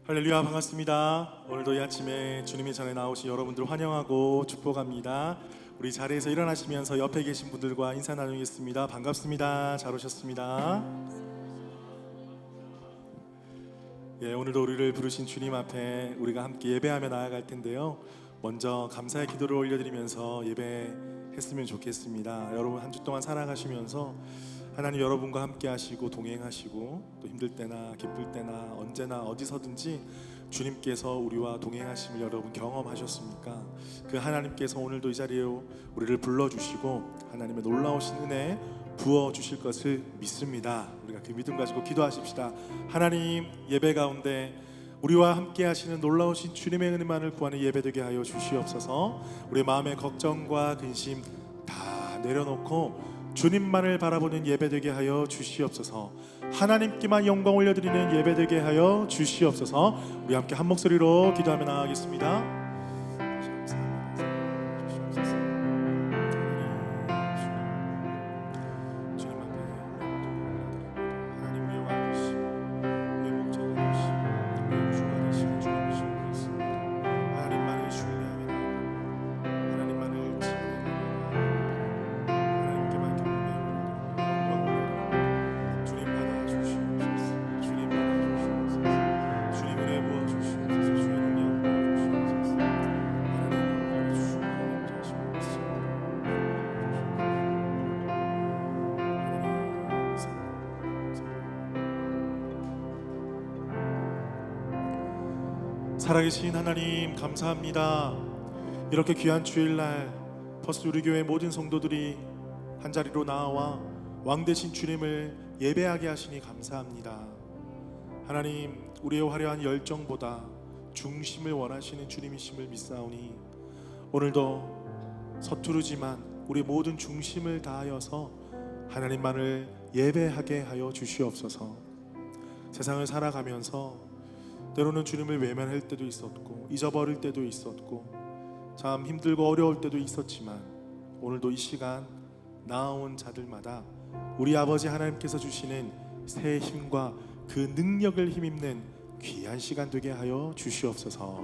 할렐루야, 반갑습니다. 오늘도 이 아침에 주님의 전에 나오신 여러분들 환영하고 축복합니다. 우리 자리에서 일어나시면서 옆에 계신 분들과 인사 나누겠습니다. 반갑습니다. 잘 오셨습니다. 오늘도 우리를 부르신 주님 앞에 우리가 함께 예배하며 나아갈 텐데요. 먼저 감사의 기도를 올려드리면서 예배했으면 좋겠습니다. 여러분 한 주 동안 살아가시면서 하나님 여러분과 함께 하시고 동행하시고 또 힘들 때나 기쁠 때나 언제나 어디서든지 주님께서 우리와 동행하심을 여러분 경험하셨습니까? 그 하나님께서 오늘도 이 자리에 우리를 불러주시고 하나님의 놀라우신 은혜 부어주실 것을 믿습니다. 우리가 그 믿음 가지고 기도하십시다. 하나님, 예배 가운데 우리와 함께 하시는 놀라우신 주님의 은혜만을 구하는 예배되게 하여 주시옵소서. 우리 마음의 걱정과 근심 다 내려놓고 주님만을 바라보는 예배되게 하여 주시옵소서. 하나님께만 영광 올려드리는 예배되게 하여 주시옵소서. 우리 함께 한 목소리로 기도하며 나아가겠습니다. 살아계신 하나님 감사합니다. 이렇게 귀한 주일날 퍼스트 우리 교회 모든 성도들이 한자리로 나와 왕되신 주님을 예배하게 하시니 감사합니다. 하나님, 우리의 화려한 열정보다 중심을 원하시는 주님이심을 믿사오니 오늘도 서투르지만 우리 모든 중심을 다하여서 하나님만을 예배하게 하여 주시옵소서. 세상을 살아가면서 때로는 주님을 외면할 때도 있었고 잊어버릴 때도 있었고 참 힘들고 어려울 때도 있었지만 오늘도 이 시간 나아온 자들마다 우리 아버지 하나님께서 주시는 새 힘과 그 능력을 힘입는 귀한 시간 되게 하여 주시옵소서.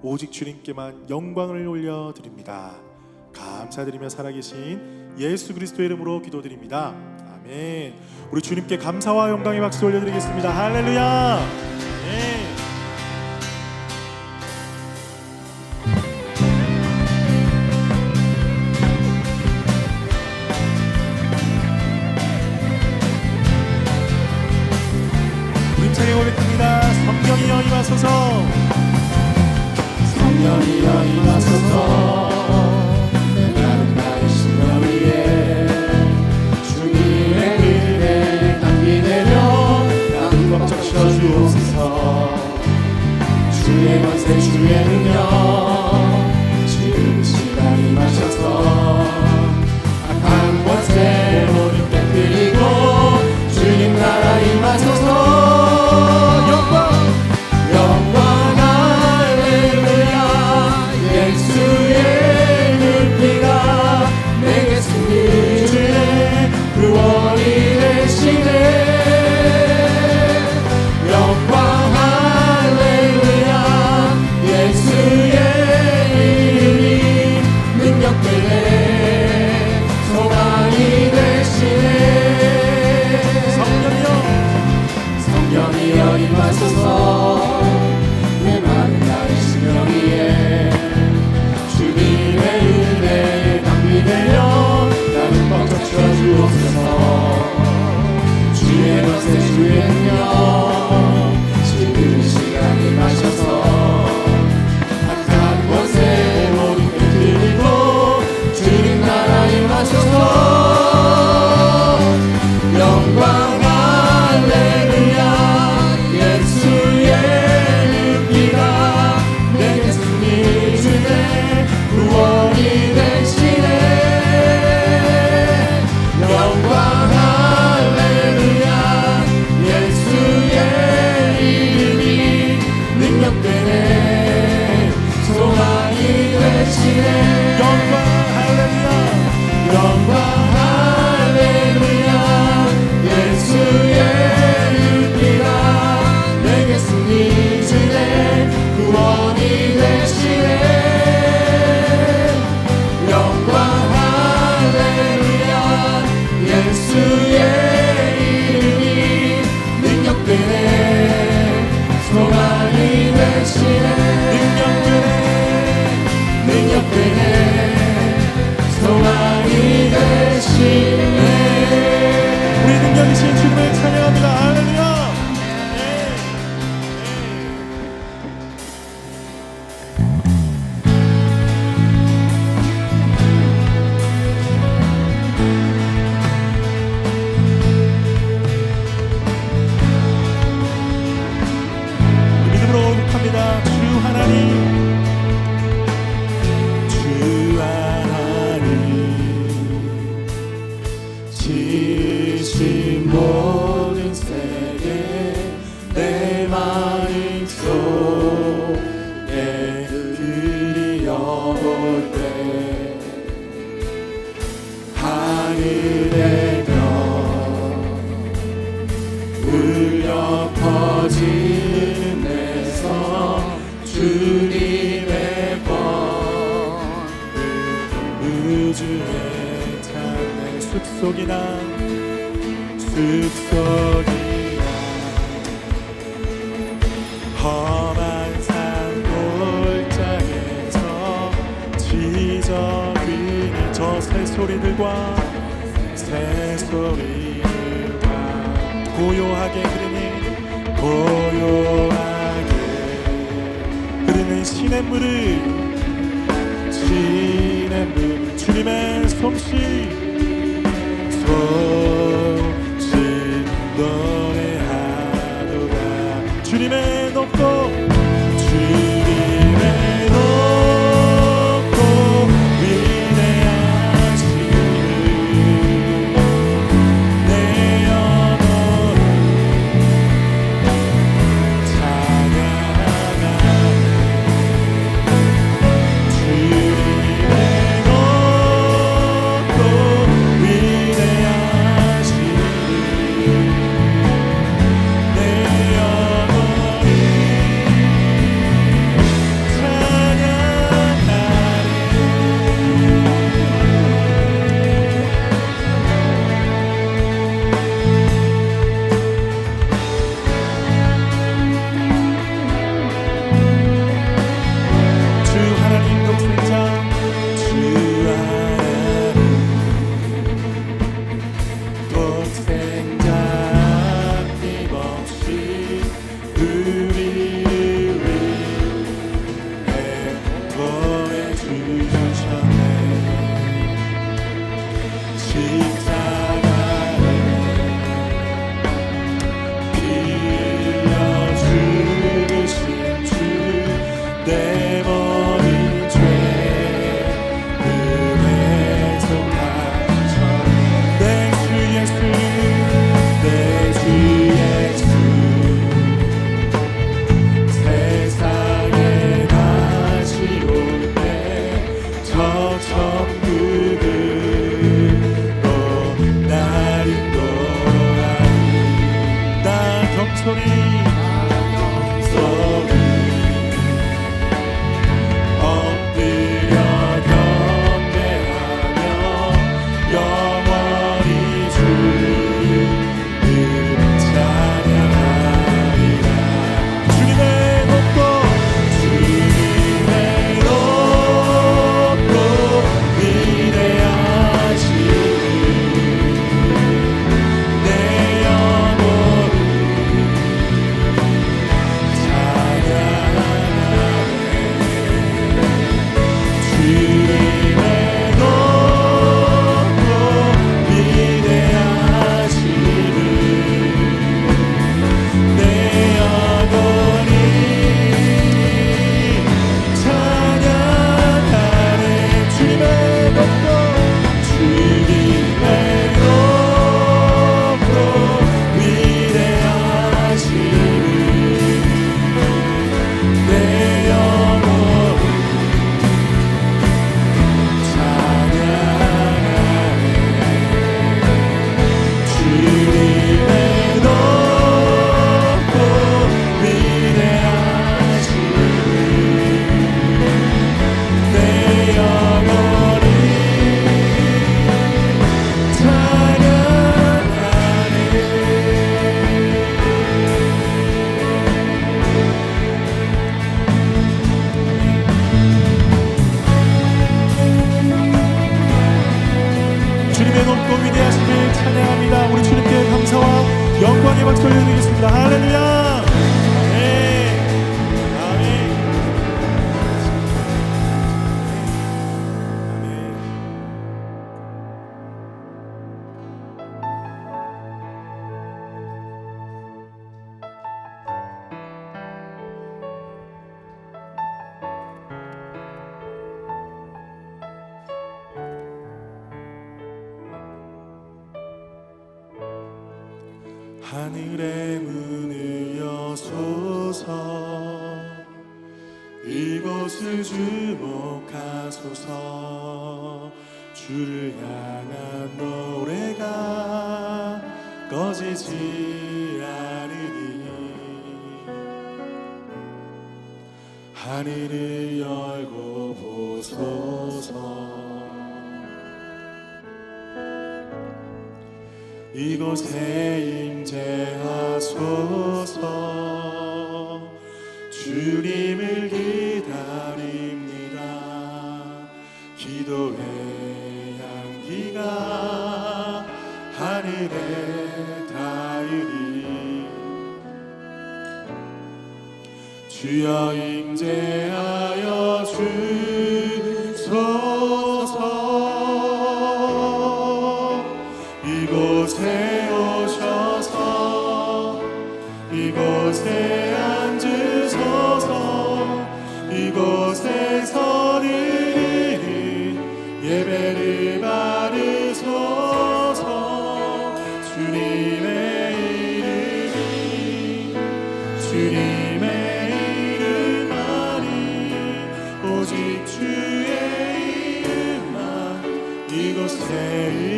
오직 주님께만 영광을 올려드립니다. 감사드리며 살아계신 예수 그리스도의 이름으로 기도드립니다. 아멘. 우리 주님께 감사와 영광의 박수 올려드리겠습니다. 할렐루야. 성령이여 임하소서. 성령이여 임하소서. 나는 나의 심령 위에 주님의 은혜에 감기 내려 꽉 적셔 주옵소서. 주의 권세 주의 능력 지금 이 시간 임하셔서 악한 권세 모두 깨뜨리고 주님 나라 임하소서. 영광 할렐루야 예수의 되시네. 우리 능력이신 주님을 찬양합니다. 할렐루야. 믿음으로 고백합니다. 주 하나님, 주 하나님, 지으신 모든 세계 내 마음속에 그리어올 때 하늘의 별 울려 퍼지는 데서 주님의 우주에 찬양 숲속이나 험한 산 골짜기에서 지저귀니 저 새소리들과 고요하게 흐르는 시냇물을 주님의 솜씨 노래하노라. 주님의 높고 위대하시니 내 영혼을 찬양하네. 주님의 높고 위대하시니 내 영혼이 하늘의 문을 여소서 이곳을 주목하소서 주를 향한 노래가 꺼지지 않으니 하늘을 열고 보소서 이곳에 임재하소서 주님을 기다립니다 기도의 향기가 하늘에 닿으리 주여 임재하여 주소서 이곳에 오셔서 이곳에 앉으소서 이곳에서 늘 예배를 받으소서 주님의 이름만이 오직 주의 이름만 이곳에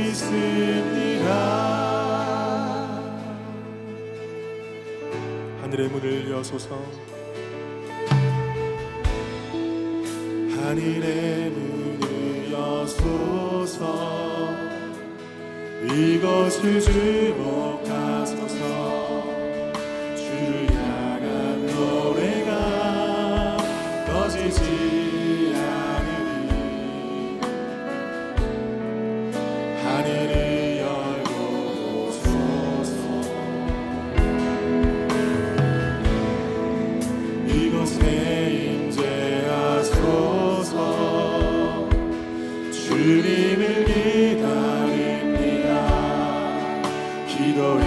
있습니다 하늘의 문을 여소서 하늘의 문을 여소서 이것을 주목하소서 주를 향한 노래가 꺼지지 않으리 하늘을 열고 보소서 이곳에 임재하소서 주님을 기다립니다 기도의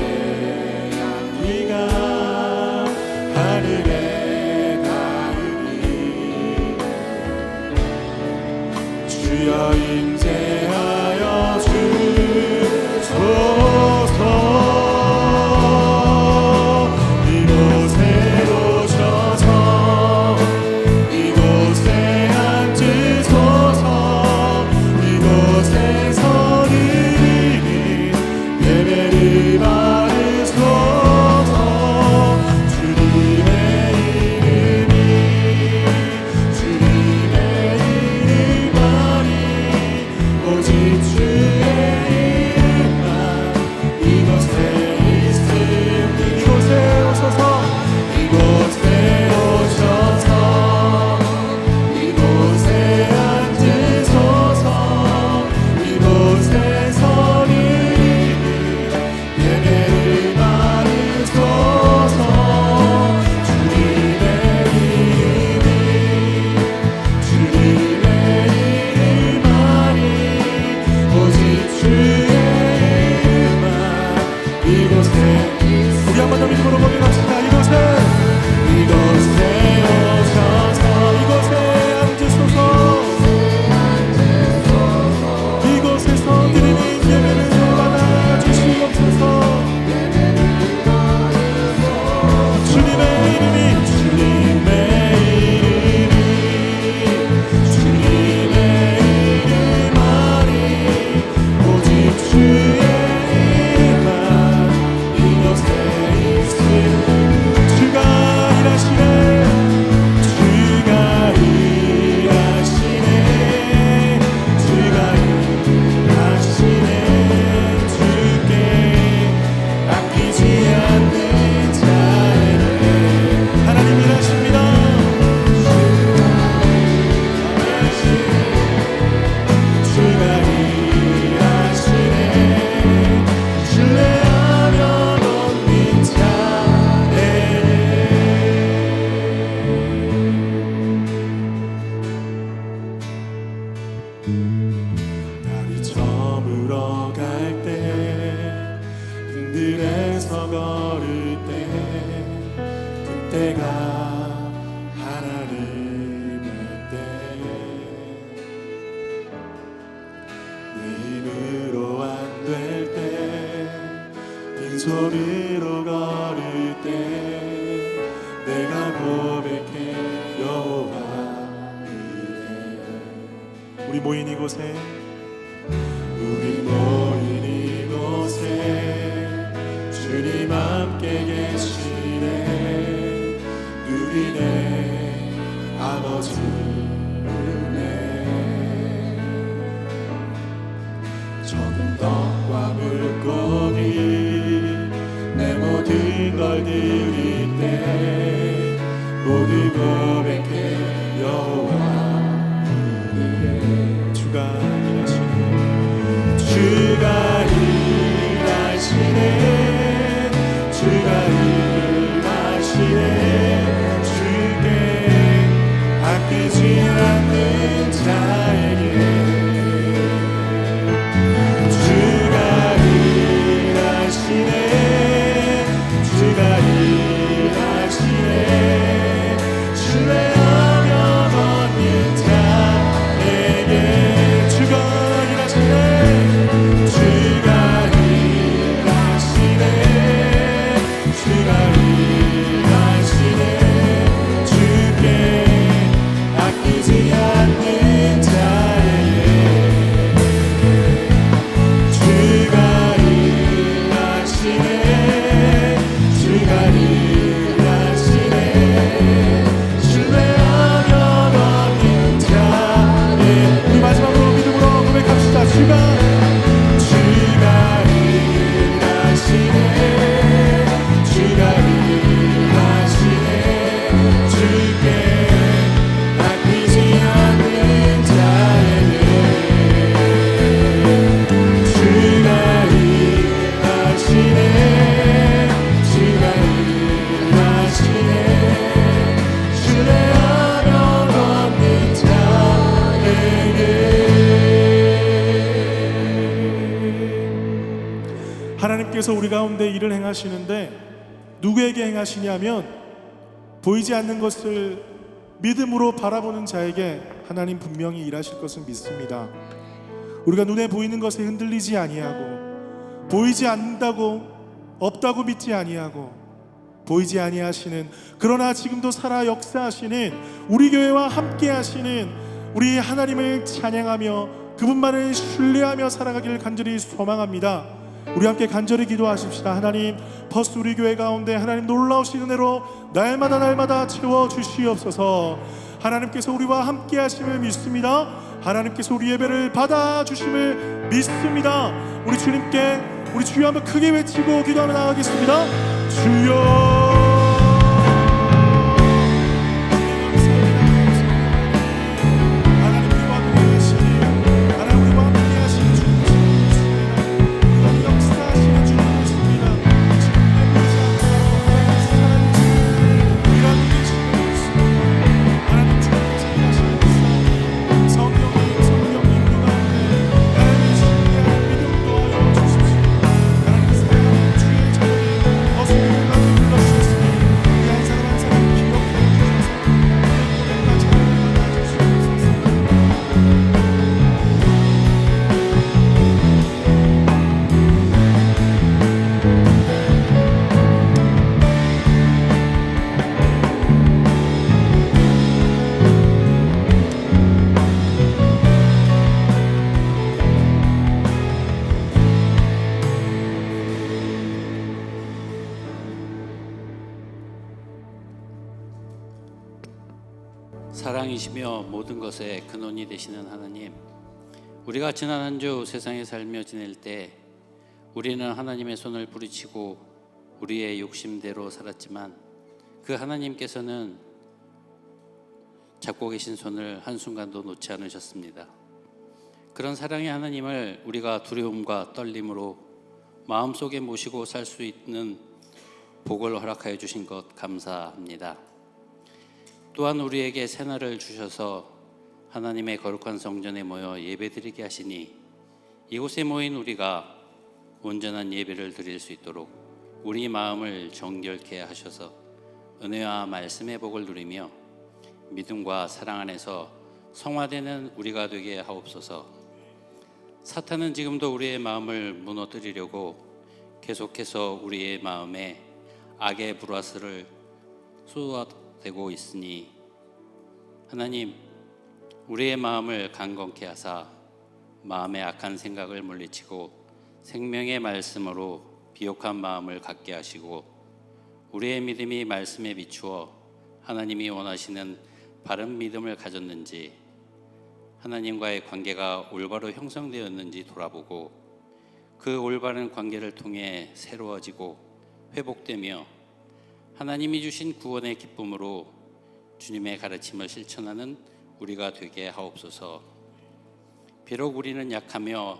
향기가 하늘에 닿으리 주여 임재하여 주소서 이곳에 오셔서 이곳에 앉으소서 이곳 우리 모인 이곳에 우리 모인 이곳에 주님 함께 계시네. 누리네 아버지 은혜. 적은 떡과 물고기 내 모든 걸 드릴 때 모두 고백해 여호와 주가 일하시네. 주가 일하시네. 주가 일하시네. 주께 아끼지 않는 자에게 주가 일하시네. 주가 일하시네. 신뢰하며 걷는 자에게 주가 일하시네. 주가 일하시네. 주가 일하시네. 주께 아끼지 않는 자에게 주가 일하시네. 주가 일하시네. 신뢰하며 걷는 자에게 우리 마지막으로 믿음으로 고백합시다. 주가 일하시네. 주가 일하시네. 주께 아끼지 않는 자에게 주가 일하시네. 주가 일하시네. 신뢰하며 걷는 자에게. 하나님께서 우리 가운데 일을 행하시는데 누구에게 행하시냐면 보이지 않는 것을 믿음으로 바라보는 자에게 하나님 분명히 일하실 것을 믿습니다. 우리가 눈에 보이는 것에 흔들리지 아니하고 보이지 않는다고 없다고 믿지 아니하고 보이지 아니하시는 그러나 지금도 살아 역사하시는 우리 교회와 함께 하시는 우리 하나님을 찬양하며 그분만을 신뢰하며 살아가기를 간절히 소망합니다. 우리 함께 간절히 기도하십시다. 하나님, 버스 우리 교회 가운데 하나님 놀라우신 은혜로 날마다 채워주시옵소서. 하나님께서 우리와 함께 하심을 믿습니다. 하나님께서 우리 예배를 받아주심을 믿습니다. 우리 주님께 우리 주여 한번 크게 외치고 기도하며 나가겠습니다. 주여 사랑이시며 모든 것의 근원이 되시는 하나님, 우리가 지난 한 주 세상에 살며 지낼 때 우리는 하나님의 손을 부리치고 우리의 욕심대로 살았지만 그 하나님께서는 잡고 계신 손을 한순간도 놓지 않으셨습니다. 그런 사랑의 하나님을 우리가 두려움과 떨림으로 마음속에 모시고 살 수 있는 복을 허락하여 주신 것 감사합니다. 또한 우리에게 새날을 주셔서 하나님의 거룩한 성전에 모여 예배드리게 하시니 이곳에 모인 우리가 온전한 예배를 드릴 수 있도록 우리 마음을 정결케 하셔서 은혜와 말씀의 복을 누리며 믿음과 사랑 안에서 성화되는 우리가 되게 하옵소서. 사탄은 지금도 우리의 마음을 무너뜨리려고 계속해서 우리의 마음에 악의 불화살을 쏟아대고 있으니 하나님, 우리의 마음을 강건케 하사 마음의 악한 생각을 물리치고 생명의 말씀으로 비옥한 마음을 갖게 하시고 우리의 믿음이 말씀에 비추어 하나님이 원하시는 바른 믿음을 가졌는지 하나님과의 관계가 올바로 형성되었는지 돌아보고 그 올바른 관계를 통해 새로워지고 회복되며 하나님이 주신 구원의 기쁨으로 주님의 가르침을 실천하는 우리가 되게 하옵소서. 비록 우리는 약하며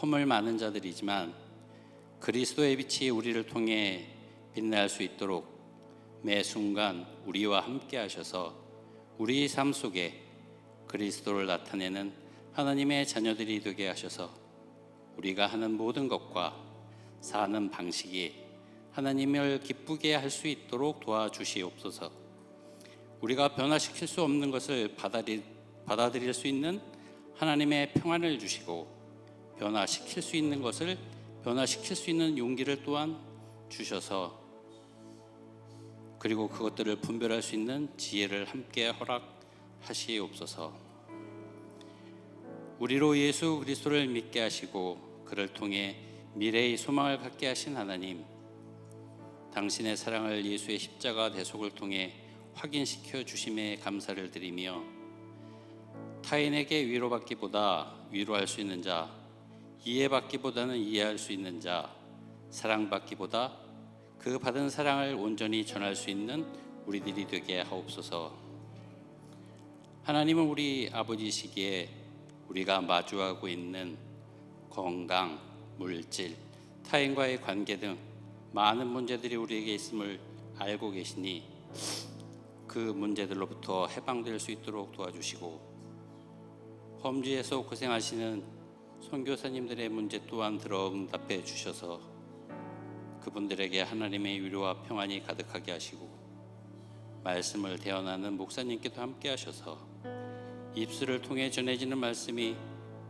허물 많은 자들이지만 그리스도의 빛이 우리를 통해 빛날 수 있도록 매 순간 우리와 함께 하셔서 우리 삶 속에 그리스도를 나타내는 하나님의 자녀들이 되게 하셔서 우리가 하는 모든 것과 사는 방식이 하나님을 기쁘게 할 수 있도록 도와주시옵소서. 우리가 변화시킬 수 없는 것을 받아들일 수 있는 하나님의 평안을 주시고 변화시킬 수 있는 것을 변화시킬 수 있는 용기를 또한 주셔서 그리고 그것들을 분별할 수 있는 지혜를 함께 허락하시옵소서. 우리로 예수 그리스도를 믿게 하시고 그를 통해 미래의 소망을 갖게 하신 하나님, 당신의 사랑을 예수의 십자가 대속을 통해 확인시켜 주심에 감사를 드리며 타인에게 위로받기보다 위로할 수 있는 자, 이해받기보다는 이해할 수 있는 자, 사랑받기보다 그 받은 사랑을 온전히 전할 수 있는 우리들이 되게 하옵소서. 하나님은 우리 아버지시기에 우리가 마주하고 있는 건강, 물질, 타인과의 관계 등 많은 문제들이 우리에게 있음을 알고 계시니 그 문제들로부터 해방될 수 있도록 도와주시고 험지에서 고생하시는 선교사님들의 문제 또한 들어 응답해 주셔서 그분들에게 하나님의 위로와 평안이 가득하게 하시고 말씀을 대언하는 목사님께도 함께 하셔서 입술을 통해 전해지는 말씀이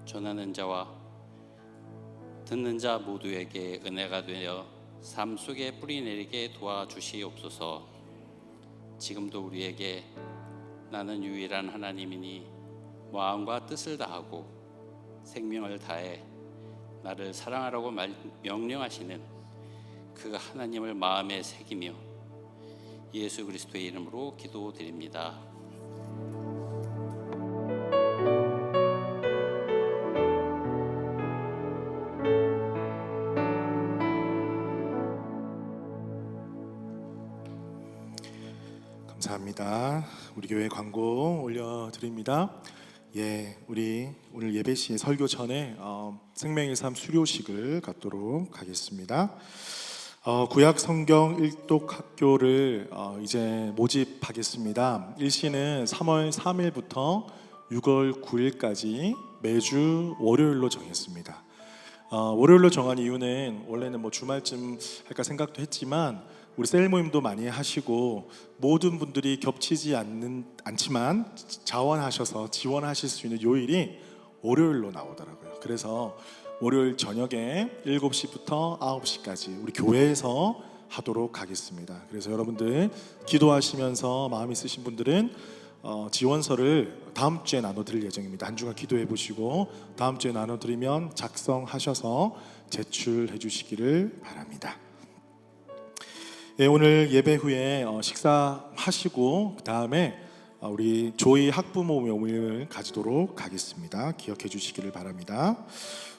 전하는 자와 듣는 자 모두에게 은혜가 되어 삶 속에 뿌리 내리게 도와주시옵소서. 지금도 우리에게 나는 유일한 하나님이니 마음과 뜻을 다하고 생명을 다해 나를 사랑하라고 명령하시는 그 하나님을 마음에 새기며 예수 그리스도의 이름으로 기도드립니다. 감사합니다. 우리 교회 광고 올려드립니다. 우리 오늘 예배 시에 설교 전에 생명의 삶 수료식을 갖도록 하겠습니다. 구약 성경 일독 학교를 이제 모집하겠습니다. 일시는 3월 3일부터 6월 9일까지 매주 월요일로 정했습니다. 월요일로 정한 이유는 원래는 뭐 주말쯤 할까 생각도 했지만 우리 셀 모임도 많이 하시고 모든 분들이 겹치지 않지만 자원하셔서 지원하실 수 있는 요일이 월요일로 나오더라고요. 그래서 월요일 저녁에 7시부터 9시까지 우리 교회에서 하도록 하겠습니다. 그래서 여러분들 기도하시면서 마음이 쓰신 분들은 지원서를 다음 주에 나눠드릴 예정입니다. 한 주간 기도해 보시고 다음 주에 나눠드리면 작성하셔서 제출해 주시기를 바랍니다. 오늘 예배 후에 식사하시고 그 다음에 우리 조이 학부모 모임을 가지도록 하겠습니다. 기억해 주시기를 바랍니다.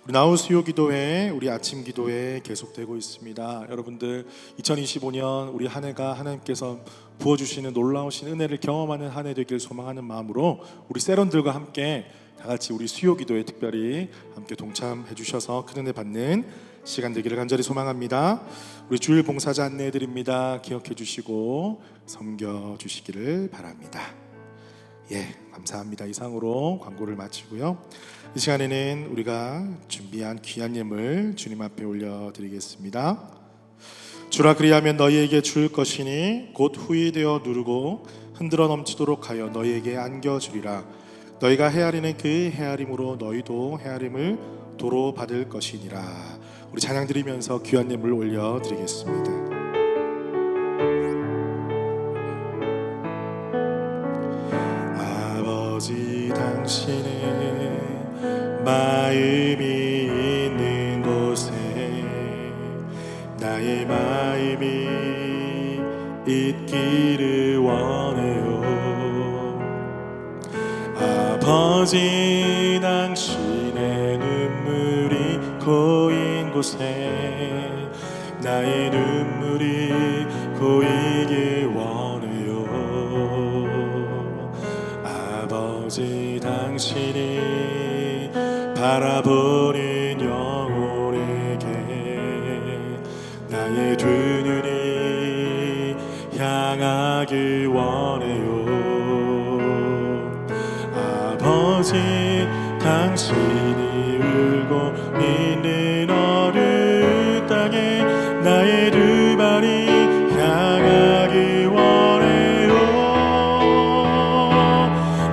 우리 나우 수요 기도회, 우리 아침 기도회 계속되고 있습니다. 여러분들 2025년 우리 한 해가 하나님께서 부어주시는 놀라우신 은혜를 경험하는 한 해 되길 소망하는 마음으로 우리 세런들과 함께 다 같이 우리 수요 기도에 특별히 함께 동참해 주셔서 큰 은혜 받는 시간 되기를 간절히 소망합니다. 우리 주일 봉사자 안내해 드립니다. 기억해 주시고 섬겨 주시기를 바랍니다. 감사합니다. 이상으로 광고를 마치고요. 이 시간에는 우리가 준비한 귀한 예물 주님 앞에 올려드리겠습니다. 주라 그리하면 너희에게 줄 것이니 곧 후히 되어 누르고 흔들어 넘치도록 하여 너희에게 안겨주리라. 너희가 헤아리는 그 헤아림으로 너희도 헤아림을 도로 받을 것이니라. 우리 찬양 드리면서 귀한 예물 올려드리겠습니다. 아버지 당신 당신의 마음이 있는 곳에 나의 마음이 있기를 원해요. 아버지 당신의 눈물이 고인 곳에 나의 눈물이 고이길 원해요. 아버지 당신이 바라보는 영혼에게 나의 두 눈이 향하길 원해요. 아버지 당신이 울고 있는 어느 땅에 나의 두 발이 향하길 원해요.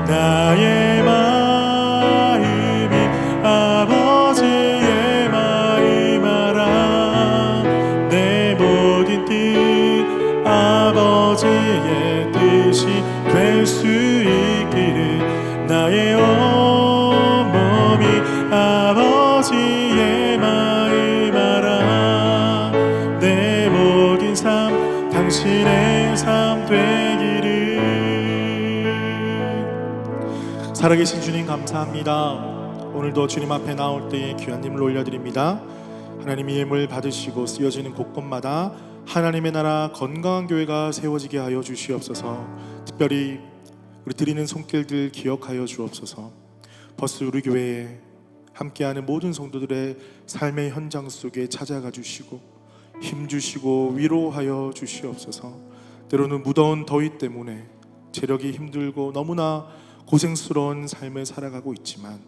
나의 마음이 아버지의 마음 알아. 내 모든 뜻 아버지의 뜻이 될 수 있기를 나의 온몸이 아버지의 마음 알아. 내 모든 삶 당신의 삶 되기를. 살아계신 주님 감사합니다. 오늘도 주님 앞에 나올 때에 귀한 님을 올려드립니다. 하나님의 힘을 받으시고 쓰여지는 곳곳마다 하나님의 나라 건강한 교회가 세워지게 하여 주시옵소서. 특별히 우리 드리는 손길들 기억하여 주옵소서. 버스 우리 교회에 함께하는 모든 성도들의 삶의 현장 속에 찾아가 주시고 힘주시고 위로하여 주시옵소서. 때로는 무더운 더위 때문에 체력이 힘들고 너무나 고생스러운 삶을 살아가고 있지만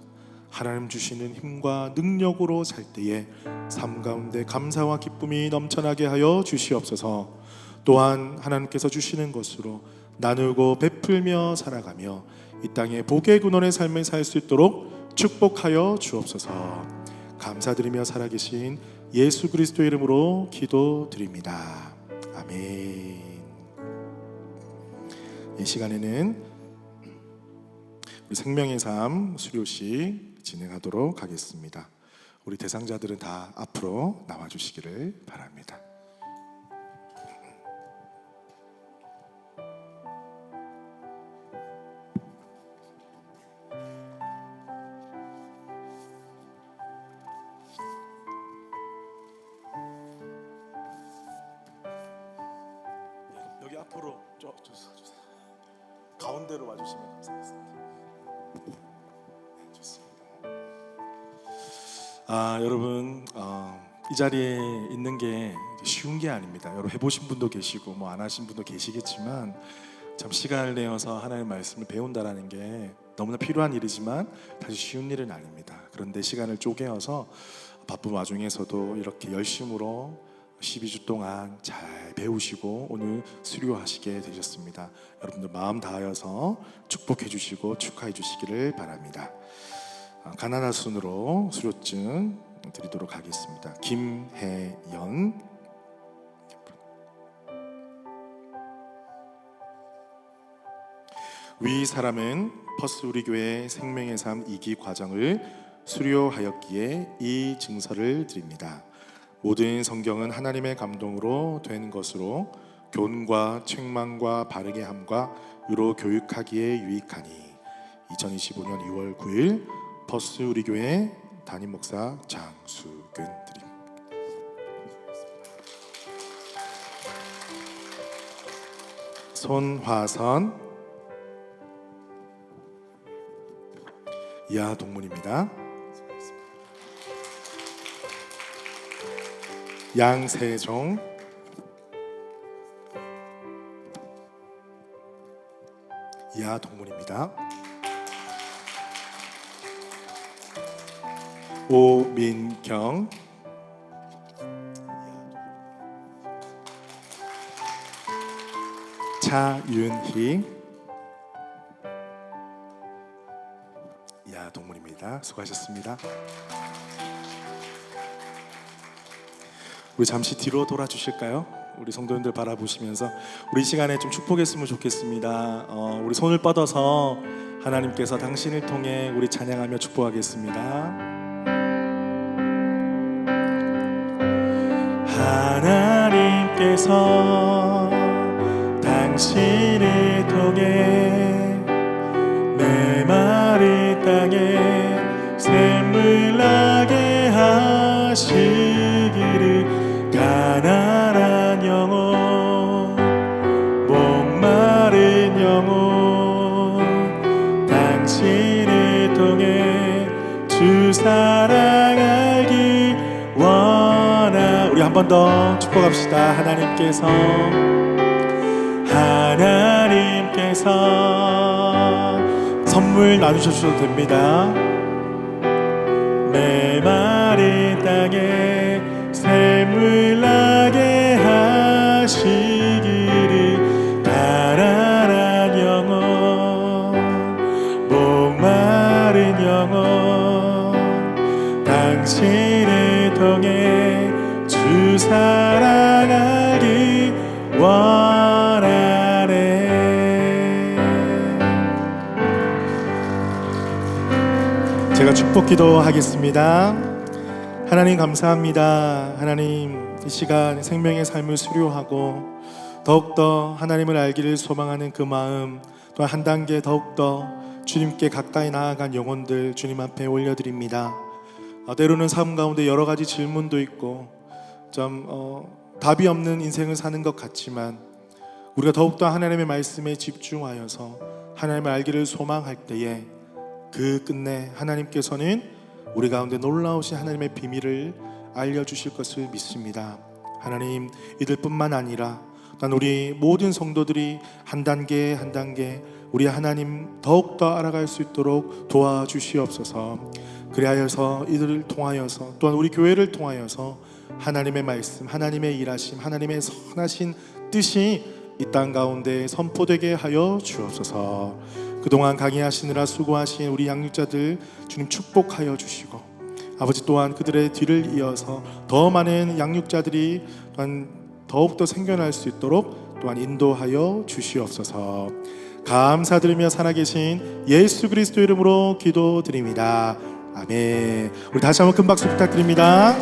하나님 주시는 힘과 능력으로 살 때에 삶 가운데 감사와 기쁨이 넘쳐나게 하여 주시옵소서. 또한 하나님께서 주시는 것으로 나누고 베풀며 살아가며 이 땅에 복의 근원의 삶을 살 수 있도록 축복하여 주옵소서. 감사드리며 살아계신 예수 그리스도의 이름으로 기도드립니다. 아멘. 이 시간에는 우리 생명의 삶 수료식 진행하도록 하겠습니다. 우리 대상자들은 다 앞으로 나와주시기를 바랍니다. 여기 앞으로 가운데로 와주시면 감사하겠습니다. 좋습니다. 여러분 이 자리에 있는 게 쉬운 게 아닙니다. 여러분 해보신 분도 계시고 뭐 안 하신 분도 계시겠지만 참 시간을 내어서 하나님의 말씀을 배운다라는 게 너무나 필요한 일이지만 사실 쉬운 일은 아닙니다. 그런데 시간을 쪼개어서 바쁜 와중에서도 이렇게 열심으로 12주 동안 잘 배우시고 오늘 수료하시게 되셨습니다. 여러분들 마음 다하여서 축복해 주시고 축하해 주시기를 바랍니다. 가나다 순으로 수료증 드리도록 하겠습니다. 김혜연. 위 사람은 퍼스 우리 교회 생명의 삶 2기 과정을 수료하였기에 이 증서를 드립니다. 모든 성경은 하나님의 감동으로 된 것으로 교훈과 책망과 바르게 함과 의로 교육하기에 유익하니 2025년 2월 9일 퍼스 우리 교회 담임 목사 장수근 드립니다. 손화선 이하 동문입니다. 양세종 이하 동문입니다. 오민경 차윤희 이하 동문입니다. 수고하셨습니다. 우리 잠시 뒤로 돌아주실까요? 우리 성도님들 바라보시면서 우리 이 시간에 좀 축복했으면 좋겠습니다. 우리 손을 뻗어서 하나님께서 당신을 통해 우리 찬양하며 축복하겠습니다. 하나님께서 당신을 통해 메마른 땅에 샘물 나게 하시기를 가난한 영혼 목마른 영혼 당신을 통해 주 사랑 알기 원하. 우리 한 번 더 축복합시다. 하나님께서 선물 나누셔도 됩니다. 메마른 땅에 샘물 나게 하시기를 가난한 영혼 목마른 영혼 당신을 통해 주 사랑하기 원하네. 제가 축복 기도하겠습니다. 하나님 감사합니다. 하나님 이 시간 생명의 삶을 수료하고 더욱더 하나님을 알기를 소망하는 그 마음, 또한 한 단계 더욱더 주님께 가까이 나아간 영혼들 주님 앞에 올려드립니다. 때로는 삶 가운데 여러 가지 질문도 있고 답이 없는 인생을 사는 것 같지만 우리가 더욱더 하나님의 말씀에 집중하여서 하나님을 알기를 소망할 때에 그 끝내 하나님께서는 우리 가운데 놀라우신 하나님의 비밀을 알려주실 것을 믿습니다. 하나님 이들뿐만 아니라 난 우리 모든 성도들이 한 단계 한 단계 우리 하나님 더욱더 알아갈 수 있도록 도와주시옵소서. 그리하여서 이들을 통하여서 또한 우리 교회를 통하여서 하나님의 말씀, 하나님의 일하심, 하나님의 선하신 뜻이 이 땅 가운데 선포되게 하여 주옵소서. 그동안 강의하시느라 수고하신 우리 양육자들 주님 축복하여 주시고 아버지 또한 그들의 뒤를 이어서 더 많은 양육자들이 또한 더욱더 생겨날 수 있도록 또한 인도하여 주시옵소서. 감사드리며 살아계신 예수 그리스도 이름으로 기도드립니다. 아멘. 우리 다시 한번 큰 박수 부탁드립니다.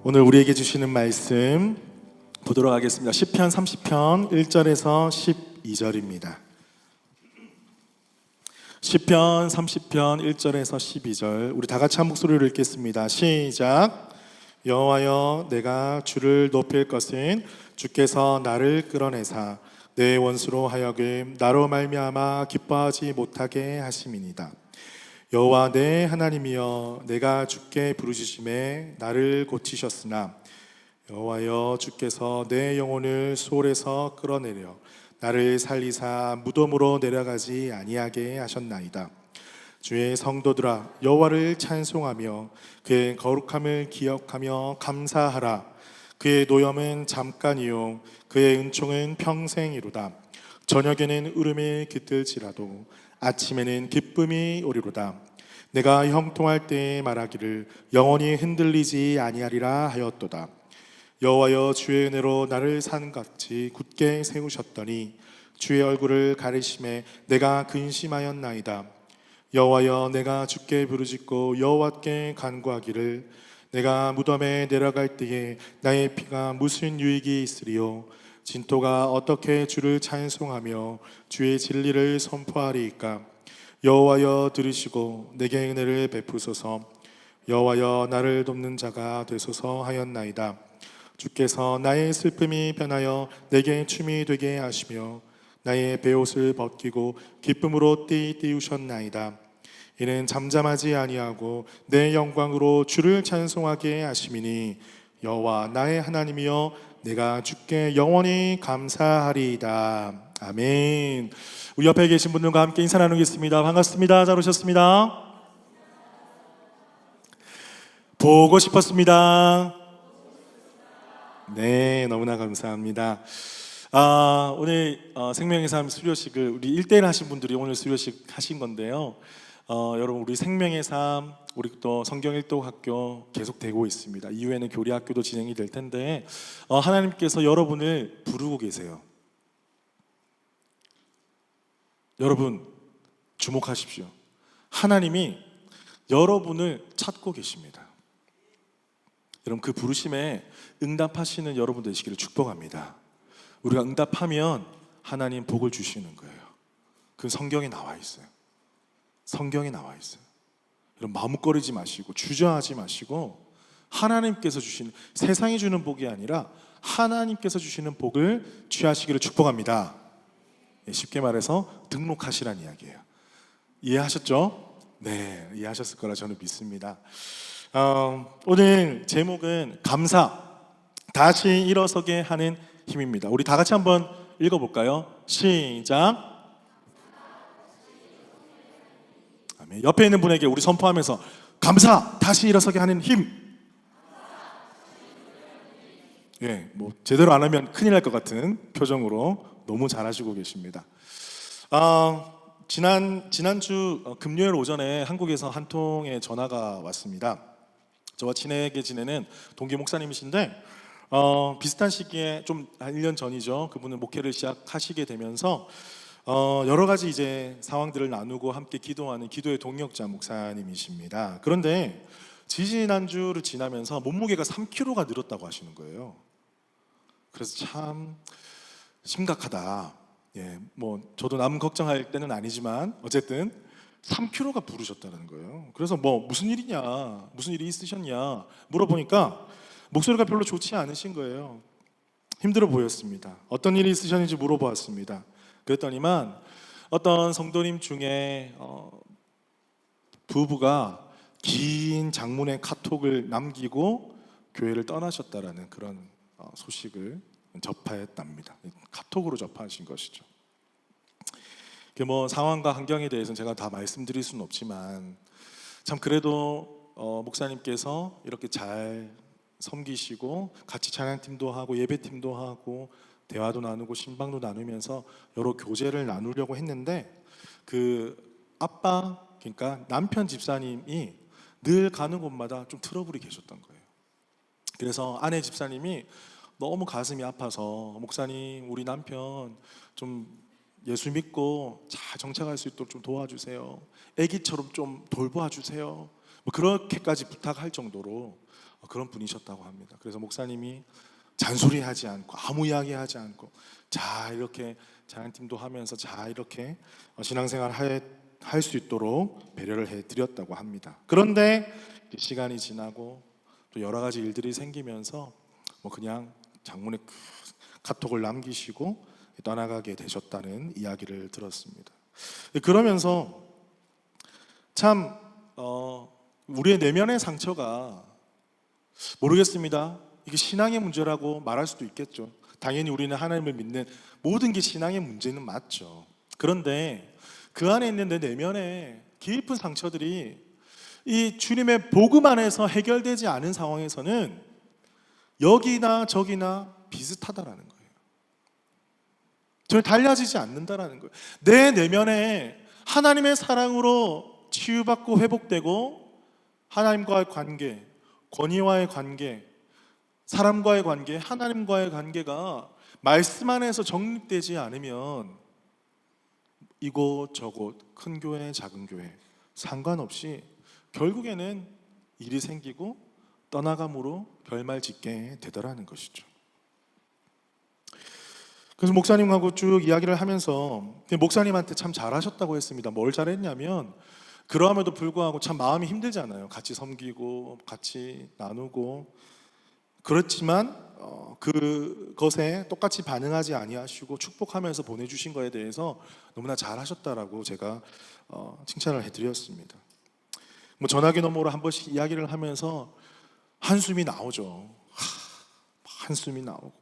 오늘 우리에게 주시는 말씀 보도록 하겠습니다. 시편 30편 1절에서 12절입니다. 시편 30편 1절에서 12절 우리 다 같이 한 목소리로 읽겠습니다. 시작. 여호와여 내가 주를 높일 것은 주께서 나를 끌어내사 내 원수로 하여금 나로 말미암아 기뻐하지 못하게 하심이니이다. 여호와 내 하나님이여 내가 주께 부르짖음에 나를 고치셨으나 여호와여 주께서 내 영혼을 수월에서 끌어내려 나를 살리사 무덤으로 내려가지 아니하게 하셨나이다. 주의 성도들아 여호와를 찬송하며 그의 거룩함을 기억하며 감사하라. 그의 노염은 잠깐이요 그의 은총은 평생이로다. 저녁에는 울음이 깃들지라도 아침에는 기쁨이 오리로다. 내가 형통할 때에 말하기를 영원히 흔들리지 아니하리라 하였도다. 여호와여 주의 은혜로 나를 산같이 굳게 세우셨더니 주의 얼굴을 가리심에 내가 근심하였나이다. 여호와여 내가 주께 부르짖고 여호와께 간구하기를 내가 무덤에 내려갈 때에 나의 피가 무슨 유익이 있으리요. 진토가 어떻게 주를 찬송하며 주의 진리를 선포하리이까. 여호와여 들으시고 내게 은혜를 베푸소서. 여호와여 나를 돕는 자가 되소서 하였나이다. 주께서 나의 슬픔이 변하여 내게 춤이 되게 하시며 나의 베옷을 벗기고 기쁨으로 띠우셨나이다. 이는 잠잠하지 아니하고 내 영광으로 주를 찬송하게 하심이니 여호와 나의 하나님이여 내가 주께 영원히 감사하리이다. 아멘. 우리 옆에 계신 분들과 함께 인사 나누겠습니다. 반갑습니다. 잘 오셨습니다. 보고 싶었습니다. 네, 너무나 감사합니다. 오늘 생명의 삶 수료식을 우리 1대1 하신 분들이 오늘 수료식 하신 건데요. 여러분 우리 생명의 삶, 우리 또 성경일독학교 계속되고 있습니다. 이후에는 교리학교도 진행이 될 텐데 하나님께서 여러분을 부르고 계세요. 여러분 주목하십시오. 하나님이 여러분을 찾고 계십니다. 여러분 그 부르심에 응답하시는 여러분 되시기를 축복합니다. 우리가 응답하면 하나님 복을 주시는 거예요. 그 성경에 나와 있어요. 성경에 나와 있어요. 여러분 마음거리지 마시고 주저하지 마시고 하나님께서 주시는, 세상이 주는 복이 아니라 하나님께서 주시는 복을 취하시기를 축복합니다. 쉽게 말해서 등록하시란 이야기예요. 이해하셨죠? 네, 이해하셨을 거라 저는 믿습니다. 오늘 제목은 감사, 다시 일어서게 하는 힘입니다. 우리 다 같이 한번 읽어볼까요? 시작. 아멘. 옆에 있는 분에게 우리 선포하면서 감사, 다시 일어서게 하는 힘. 예, 뭐 제대로 안 하면 큰일 날 것 같은 표정으로 너무 잘하시고 계십니다. 지난주 금요일 오전에 한국에서 한 통의 전화가 왔습니다. 저와 친하게 지내는 동기 목사님이신데 비슷한 시기에 좀 한 1년 전이죠. 그분은 목회를 시작하시게 되면서 여러 가지 이제 상황들을 나누고 함께 기도하는 기도의 동역자 목사님이십니다. 그런데 지지난주를 지나면서 몸무게가 3kg가 늘었다고 하시는 거예요. 그래서 참 심각하다. 예, 뭐 저도 남 걱정할 때는 아니지만 어쨌든 3kg가 부르셨다는 거예요. 그래서 뭐 무슨 일이냐, 무슨 일이 있으셨냐 물어보니까 목소리가 별로 좋지 않으신 거예요. 힘들어 보였습니다. 어떤 일이 있으셨는지 물어보았습니다. 그랬더니만 어떤 성도님 중에 부부가 긴 장문의 카톡을 남기고 교회를 떠나셨다라는 그런 소식을 접하였답니다. 카톡으로 접하신 것이죠. 뭐 상황과 환경에 대해서는 제가 다 말씀드릴 수는 없지만 참 그래도 목사님께서 이렇게 잘 섬기시고 같이 찬양팀도 하고 예배팀도 하고 대화도 나누고 신방도 나누면서 여러 교제를 나누려고 했는데 그 아빠, 그러니까 남편 집사님이 늘 가는 곳마다 좀 트러블이 계셨던 거예요. 그래서 아내 집사님이 너무 가슴이 아파서 목사님 우리 남편 좀 예수 믿고 잘 정착할 수 있도록 좀 도와주세요. 아기처럼 좀 돌봐 주세요. 뭐 그렇게까지 부탁할 정도로 그런 분이셨다고 합니다. 그래서 목사님이 잔소리하지 않고 아무 이야기하지 않고 자 이렇게 찬양팀도 하면서 자 이렇게 신앙생활 할 수 있도록 배려를 해드렸다고 합니다. 그런데 시간이 지나고 또 여러 가지 일들이 생기면서 뭐 그냥 장문의 카톡을 남기시고 떠나가게 되셨다는 이야기를 들었습니다. 그러면서 참 우리의 내면의 상처가 모르겠습니다. 이게 신앙의 문제라고 말할 수도 있겠죠. 당연히 우리는 하나님을 믿는 모든 게 신앙의 문제는 맞죠. 그런데 그 안에 있는 내 내면의 깊은 상처들이 이 주님의 복음 안에서 해결되지 않은 상황에서는 여기나 저기나 비슷하다라는 거예요. 전혀 달라지지 않는다라는 거예요. 내 내면에 하나님의 사랑으로 치유받고 회복되고 하나님과의 관계, 권위와의 관계, 사람과의 관계, 하나님과의 관계가 말씀 안에서 정립되지 않으면 이곳저곳 큰 교회, 작은 교회 상관없이 결국에는 일이 생기고 떠나감으로 결말 짓게 되더라는 것이죠. 그래서 목사님하고 쭉 이야기를 하면서 목사님한테 참 잘하셨다고 했습니다. 뭘 잘했냐면 그러함에도 불구하고 참 마음이 힘들잖아요. 같이 섬기고 같이 나누고 그렇지만 그것에 똑같이 반응하지 아니하시고 축복하면서 보내주신 거에 대해서 너무나 잘하셨다라고 제가 칭찬을 해드렸습니다. 뭐 전화기 너머로 한 번씩 이야기를 하면서 한숨이 나오죠. 한숨이 나오고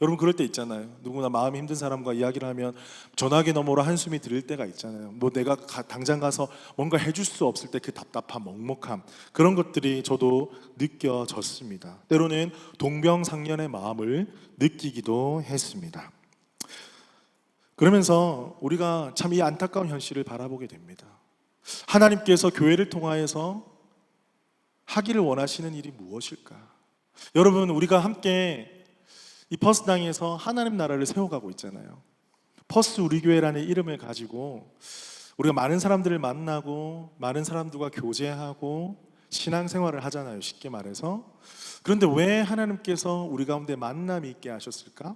여러분 그럴 때 있잖아요. 누구나 마음이 힘든 사람과 이야기를 하면 전화기 너머로 한숨이 들을 때가 있잖아요. 뭐 내가 당장 가서 뭔가 해줄 수 없을 때 그 답답함, 먹먹함 그런 것들이 저도 느껴졌습니다. 때로는 동병상련의 마음을 느끼기도 했습니다. 그러면서 우리가 참 이 안타까운 현실을 바라보게 됩니다. 하나님께서 교회를 통하여서 하기를 원하시는 일이 무엇일까? 여러분, 우리가 함께 이 퍼스당에서 하나님 나라를 세워가고 있잖아요. 퍼스 우리 교회라는 이름을 가지고 우리가 많은 사람들을 만나고 많은 사람들과 교제하고 신앙생활을 하잖아요, 쉽게 말해서. 그런데 왜 하나님께서 우리 가운데 만남이 있게 하셨을까?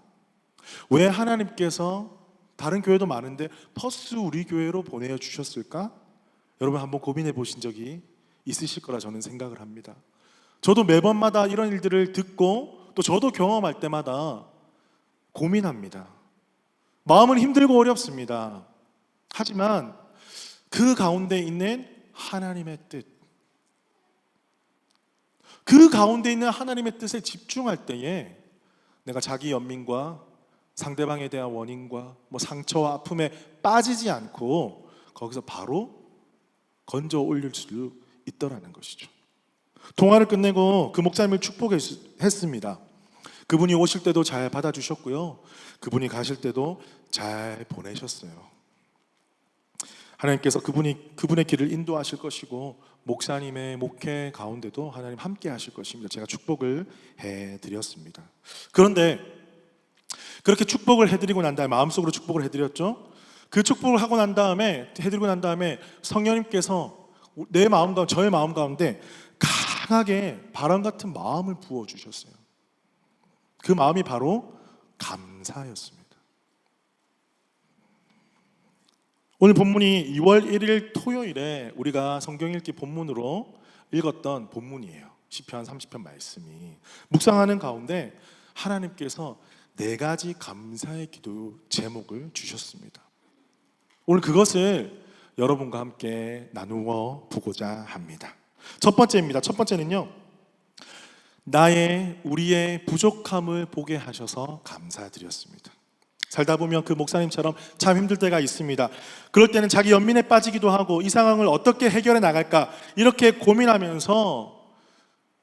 왜 하나님께서 다른 교회도 많은데 퍼스 우리 교회로 보내주셨을까? 여러분 한번 고민해 보신 적이 있으실 거라 저는 생각을 합니다. 저도 매번마다 이런 일들을 듣고 또 저도 경험할 때마다 고민합니다. 마음은 힘들고 어렵습니다. 하지만 그 가운데 있는 하나님의 뜻, 그 가운데 있는 하나님의 뜻에 집중할 때에 내가 자기 연민과 상대방에 대한 원인과 상처와 아픔에 빠지지 않고 거기서 바로 건져 올릴 수 있더라는 것이죠. 동화를 끝내고 그 목사님을 축복했습니다. 그분이 오실 때도 잘 받아주셨고요, 그분이 가실 때도 잘 보내셨어요. 하나님께서 그분의 길을 인도하실 것이고 목사님의 목회 가운데도 하나님 함께 하실 것입니다. 제가 축복을 해드렸습니다. 그런데 그렇게 축복을 해드리고 난 다음에, 마음속으로 축복을 해드렸죠. 그 축복을 하고 난 다음에, 해드리고 난 다음에 성령님께서 내 마음 가운데, 저의 마음 가운데 강하게 바람 같은 마음을 부어주셨어요. 그 마음이 바로 감사였습니다. 오늘 본문이 2월 1일 토요일에 우리가 성경 읽기 본문으로 읽었던 본문이에요. 시편 30편 말씀이 묵상하는 가운데 하나님께서 4가지 감사의 기도 제목을 주셨습니다. 오늘 그것을 여러분과 함께 나누어 보고자 합니다. 첫 번째입니다. 첫 번째는요, 우리의 부족함을 보게 하셔서 감사드렸습니다. 살다 보면 그 목사님처럼 참 힘들 때가 있습니다. 그럴 때는 자기 연민에 빠지기도 하고 이 상황을 어떻게 해결해 나갈까 이렇게 고민하면서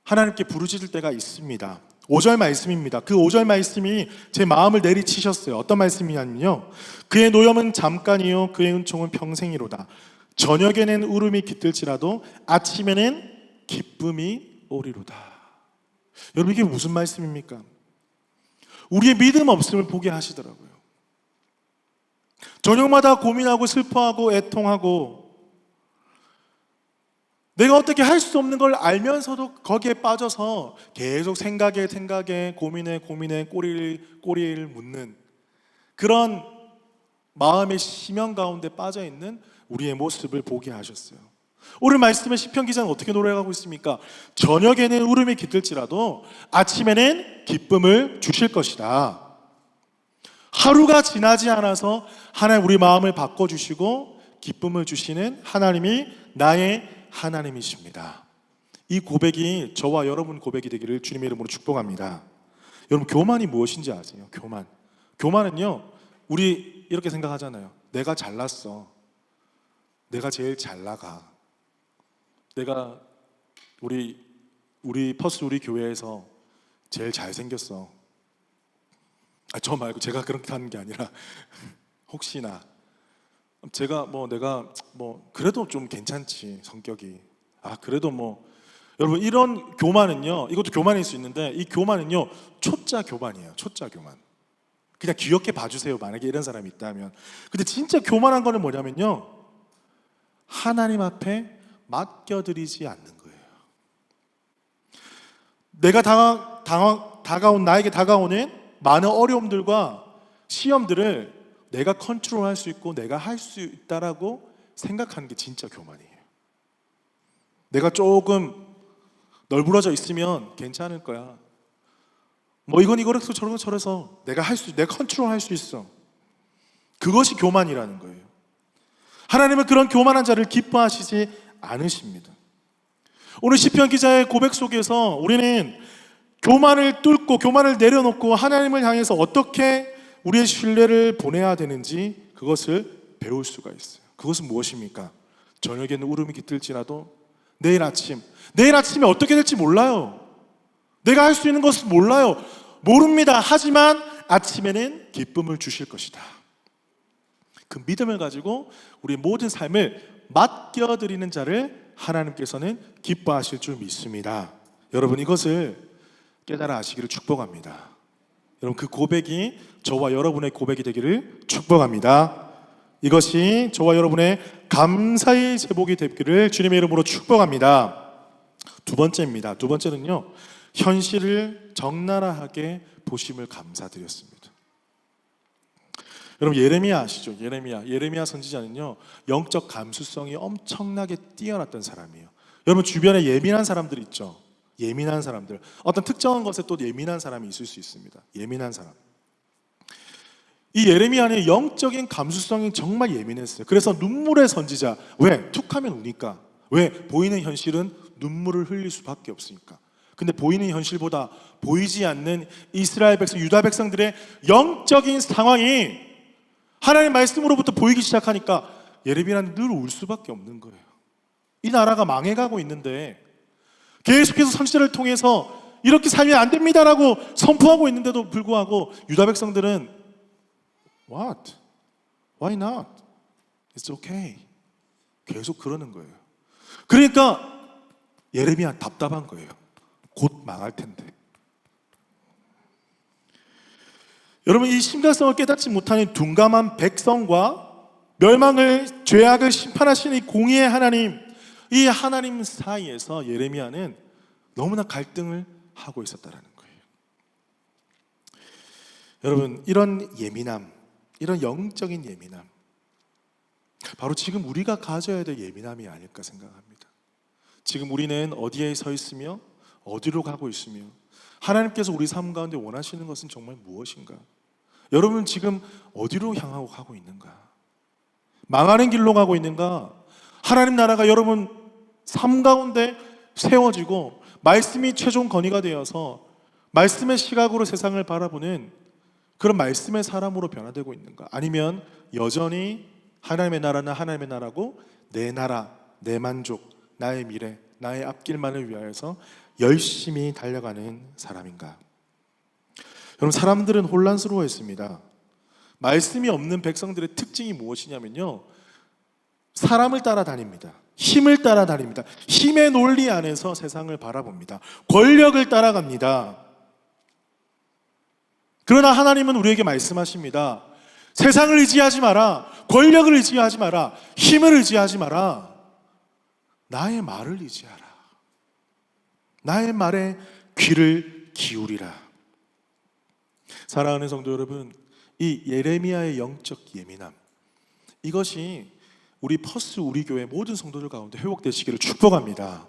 하나님께 부르짖을 때가 있습니다. 5절 말씀입니다. 그 5절 말씀이 제 마음을 내리치셨어요. 어떤 말씀이냐면요, 그의 노염은 잠깐이요 그의 은총은 평생이로다. 저녁에는 울음이 깃들지라도 아침에는 기쁨이 오리로다. 여러분, 이게 무슨 말씀입니까? 우리의 믿음 없음을 보게 하시더라고요. 저녁마다 고민하고 슬퍼하고 애통하고 내가 어떻게 할 수 없는 걸 알면서도 거기에 빠져서 계속 생각에 고민에 꼬리를 묻는 그런 마음의 심연 가운데 빠져있는 우리의 모습을 보게 하셨어요. 오늘 말씀에 시편 기자는 어떻게 노래하고 있습니까? 저녁에는 울음이 깃들지라도 아침에는 기쁨을 주실 것이다. 하루가 지나지 않아서 하나님 우리 마음을 바꿔주시고 기쁨을 주시는 하나님이 나의 하나님이십니다. 이 고백이 저와 여러분 고백이 되기를 주님의 이름으로 축복합니다. 여러분, 교만이 무엇인지 아세요? 교만은요, 우리 이렇게 생각하잖아요. 내가 잘났어, 내가 제일 잘 나가, 내가 우리 퍼스 우리 교회에서 제일 잘생겼어. 저 말고 제가 그렇게 하는 게 아니라 혹시나 제가 내가 그래도 좀 괜찮지 성격이. 그래도 여러분, 이런 교만은요, 이것도 교만일 수 있는데 이 교만은요 초짜 교만이에요. 초짜 교만. 그냥 귀엽게 봐주세요, 만약에 이런 사람이 있다면. 근데 진짜 교만한 거는 뭐냐면요, 하나님 앞에 맡겨드리지 않는 거예요. 내가 나에게 다가오는 많은 어려움들과 시험들을 내가 컨트롤할 수 있고 내가 할 수 있다라고 생각하는 게 진짜 교만이에요. 내가 조금 널브러져 있으면 괜찮을 거야. 이건 이거래서 저런 저래서 내가 컨트롤할 수 있어. 그것이 교만이라는 거예요. 하나님은 그런 교만한 자를 기뻐하시지 않으십니다. 오늘 시편 기자의 고백 속에서 우리는 교만을 뚫고 교만을 내려놓고 하나님을 향해서 어떻게 우리의 신뢰를 보내야 되는지 그것을 배울 수가 있어요. 그것은 무엇입니까? 저녁에는 울음이 깃들지라도 내일 아침에 어떻게 될지 몰라요. 내가 할 수 있는 것은 몰라요. 모릅니다. 하지만 아침에는 기쁨을 주실 것이다. 그 믿음을 가지고 우리의 모든 삶을 맡겨드리는 자를 하나님께서는 기뻐하실 줄 믿습니다. 여러분, 이것을 깨달아 아시기를 축복합니다. 여러분, 그 고백이 저와 여러분의 고백이 되기를 축복합니다. 이것이 저와 여러분의 감사의 제목이 되기를 주님의 이름으로 축복합니다. 두 번째입니다. 두 번째는요, 현실을 적나라하게 보심을 감사드렸습니다. 여러분, 예레미야 아시죠? 예레미야 선지자는요, 영적 감수성이 엄청나게 뛰어났던 사람이에요. 여러분, 주변에 예민한 사람들 있죠? 예민한 사람들, 어떤 특정한 것에 또 예민한 사람이 있을 수 있습니다. 예민한 사람. 이 예레미야는 영적인 감수성이 정말 예민했어요. 그래서 눈물의 선지자. 왜? 툭하면 우니까. 왜? 보이는 현실은 눈물을 흘릴 수밖에 없으니까. 근데 보이는 현실보다 보이지 않는 이스라엘 백성, 유다 백성들의 영적인 상황이 하나님의 말씀으로부터 보이기 시작하니까 예레미야는 늘 울 수밖에 없는 거예요. 이 나라가 망해가고 있는데 계속해서 선지자를 통해서 이렇게 살면 안 됩니다라고 선포하고 있는데도 불구하고 유다 백성들은 What? Why not? It's okay. 계속 그러는 거예요. 그러니까 예레미야 답답한 거예요. 곧 망할 텐데. 여러분, 이 심각성을 깨닫지 못하는 둔감한 백성과 멸망을, 죄악을 심판하시는 이 공의의 하나님, 이 하나님 사이에서 예레미야는 너무나 갈등을 하고 있었다는 거예요. 여러분, 이런 예민함, 이런 영적인 예민함, 바로 지금 우리가 가져야 될 예민함이 아닐까 생각합니다. 지금 우리는 어디에 서 있으며 어디로 가고 있으며 하나님께서 우리 삶 가운데 원하시는 것은 정말 무엇인가? 여러분, 지금 어디로 향하고 가고 있는가? 망하는 길로 가고 있는가? 하나님 나라가 여러분 삶 가운데 세워지고 말씀이 최종 건의가 되어서 말씀의 시각으로 세상을 바라보는 그런 말씀의 사람으로 변화되고 있는가? 아니면 여전히 하나님의 나라는 하나님의 나라고 내 나라, 내 만족, 나의 미래, 나의 앞길만을 위하여서 열심히 달려가는 사람인가? 여러분, 사람들은 혼란스러워했습니다. 말씀이 없는 백성들의 특징이 무엇이냐면요, 사람을 따라다닙니다. 힘을 따라다닙니다. 힘의 논리 안에서 세상을 바라봅니다. 권력을 따라갑니다. 그러나 하나님은 우리에게 말씀하십니다. 세상을 의지하지 마라. 권력을 의지하지 마라. 힘을 의지하지 마라. 나의 말을 의지하라. 나의 말에 귀를 기울이라. 사랑하는 성도 여러분, 이 예레미야의 영적 예민함, 이것이 우리 퍼스 우리 교회 모든 성도들 가운데 회복되시기를 축복합니다.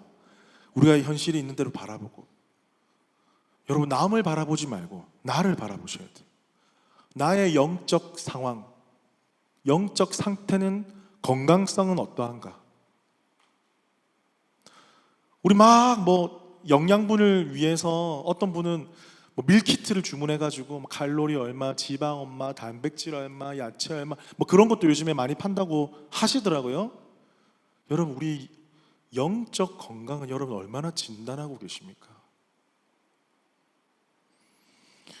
우리가 현실이 있는 대로 바라보고, 여러분, 남을 바라보지 말고 나를 바라보셔야 돼요. 나의 영적 상황, 영적 상태는, 건강성은 어떠한가? 우리 막 영양분을 위해서 어떤 분은 밀키트를 주문해가지고 칼로리 얼마, 지방 얼마, 단백질 얼마, 야채 얼마, 그런 것도 요즘에 많이 판다고 하시더라고요. 여러분, 우리 영적 건강은 여러분 얼마나 진단하고 계십니까?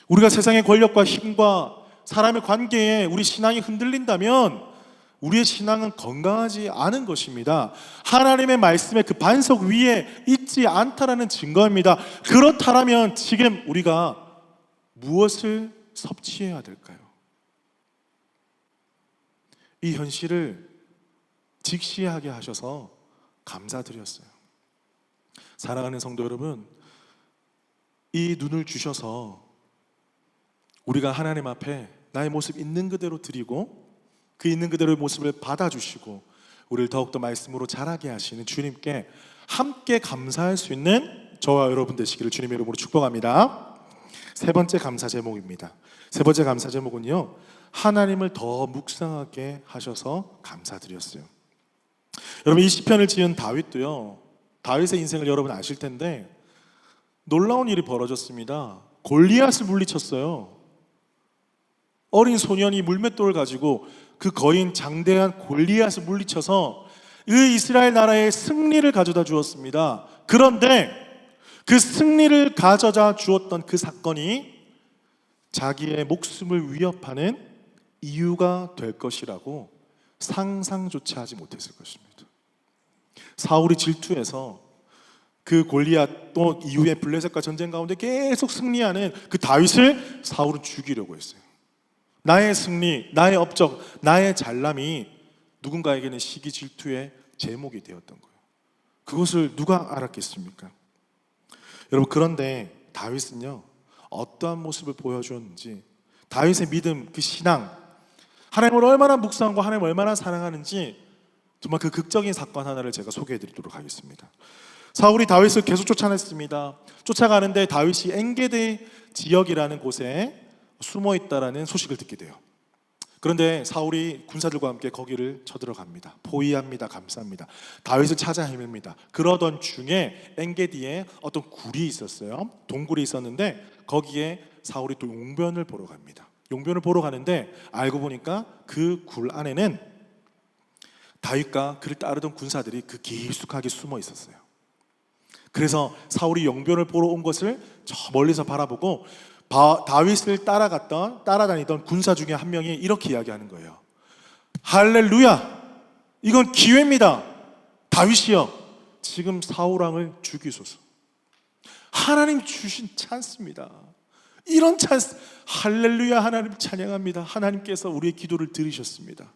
우리가 세상의 권력과 힘과 사람의 관계에 우리 신앙이 흔들린다면 우리의 신앙은 건강하지 않은 것입니다. 하나님의 말씀의 그 반석 위에 있지 않다라는 증거입니다. 그렇다면 지금 우리가 무엇을 섭취해야 될까요? 이 현실을 직시하게 하셔서 감사드렸어요. 사랑하는 성도 여러분, 이 눈을 주셔서 우리가 하나님 앞에 나의 모습 있는 그대로 드리고 그 있는 그대로의 모습을 받아주시고 우리를 더욱더 말씀으로 자라게 하시는 주님께 함께 감사할 수 있는 저와 여러분 되시기를 주님의 이름으로 축복합니다. 세 번째 감사 제목입니다. 세 번째 감사 제목은요, 하나님을 더 묵상하게 하셔서 감사드렸어요. 여러분, 이 시편을 지은 다윗도요, 다윗의 인생을 여러분 아실 텐데 놀라운 일이 벌어졌습니다. 골리앗을 물리쳤어요. 어린 소년이 물맷돌을 가지고 그 거인 장대한 골리앗을 물리쳐서 이 이스라엘 나라의 승리를 가져다 주었습니다. 그런데 그 승리를 가져다 주었던 그 사건이 자기의 목숨을 위협하는 이유가 될 것이라고 상상조차 하지 못했을 것입니다. 사울이 질투해서 그 골리앗 또 이후에 블레셋과 전쟁 가운데 계속 승리하는 그 다윗을 사울은 죽이려고 했어요. 나의 승리, 나의 업적, 나의 잘남이 누군가에게는 시기 질투의 제목이 되었던 거예요. 그것을 누가 알았겠습니까? 여러분, 그런데 다윗은요, 어떠한 모습을 보여주었는지, 다윗의 믿음, 그 신앙, 하나님을 얼마나 묵상하고 하나님을 얼마나 사랑하는지 정말 그 극적인 사건 하나를 제가 소개해 드리도록 하겠습니다. 사울이 다윗을 계속 쫓아냈습니다. 쫓아가는데 다윗이 엔게디 지역이라는 곳에 숨어 있다라는 소식을 듣게 돼요. 그런데 사울이 군사들과 함께 거기를 쳐들어갑니다. 포위합니다. 감쌉니다. 다윗을 찾아 헤맵니다. 그러던 중에 엔게디에 어떤 굴이 있었어요. 동굴이 있었는데 거기에 사울이 또 용변을 보러 갑니다. 용변을 보러 가는데 알고 보니까 그 굴 안에는 다윗과 그를 따르던 군사들이 그 깊숙하게 숨어 있었어요. 그래서 사울이 용변을 보러 온 것을 저 멀리서 바라보고 다윗을 따라다니던 군사 중에 한 명이 이렇게 이야기하는 거예요. 할렐루야! 이건 기회입니다. 다윗이여, 지금 사울 왕을 죽이소서. 하나님 주신 찬스입니다. 이런 찬스, 할렐루야, 하나님 찬양합니다. 하나님께서 우리의 기도를 들으셨습니다.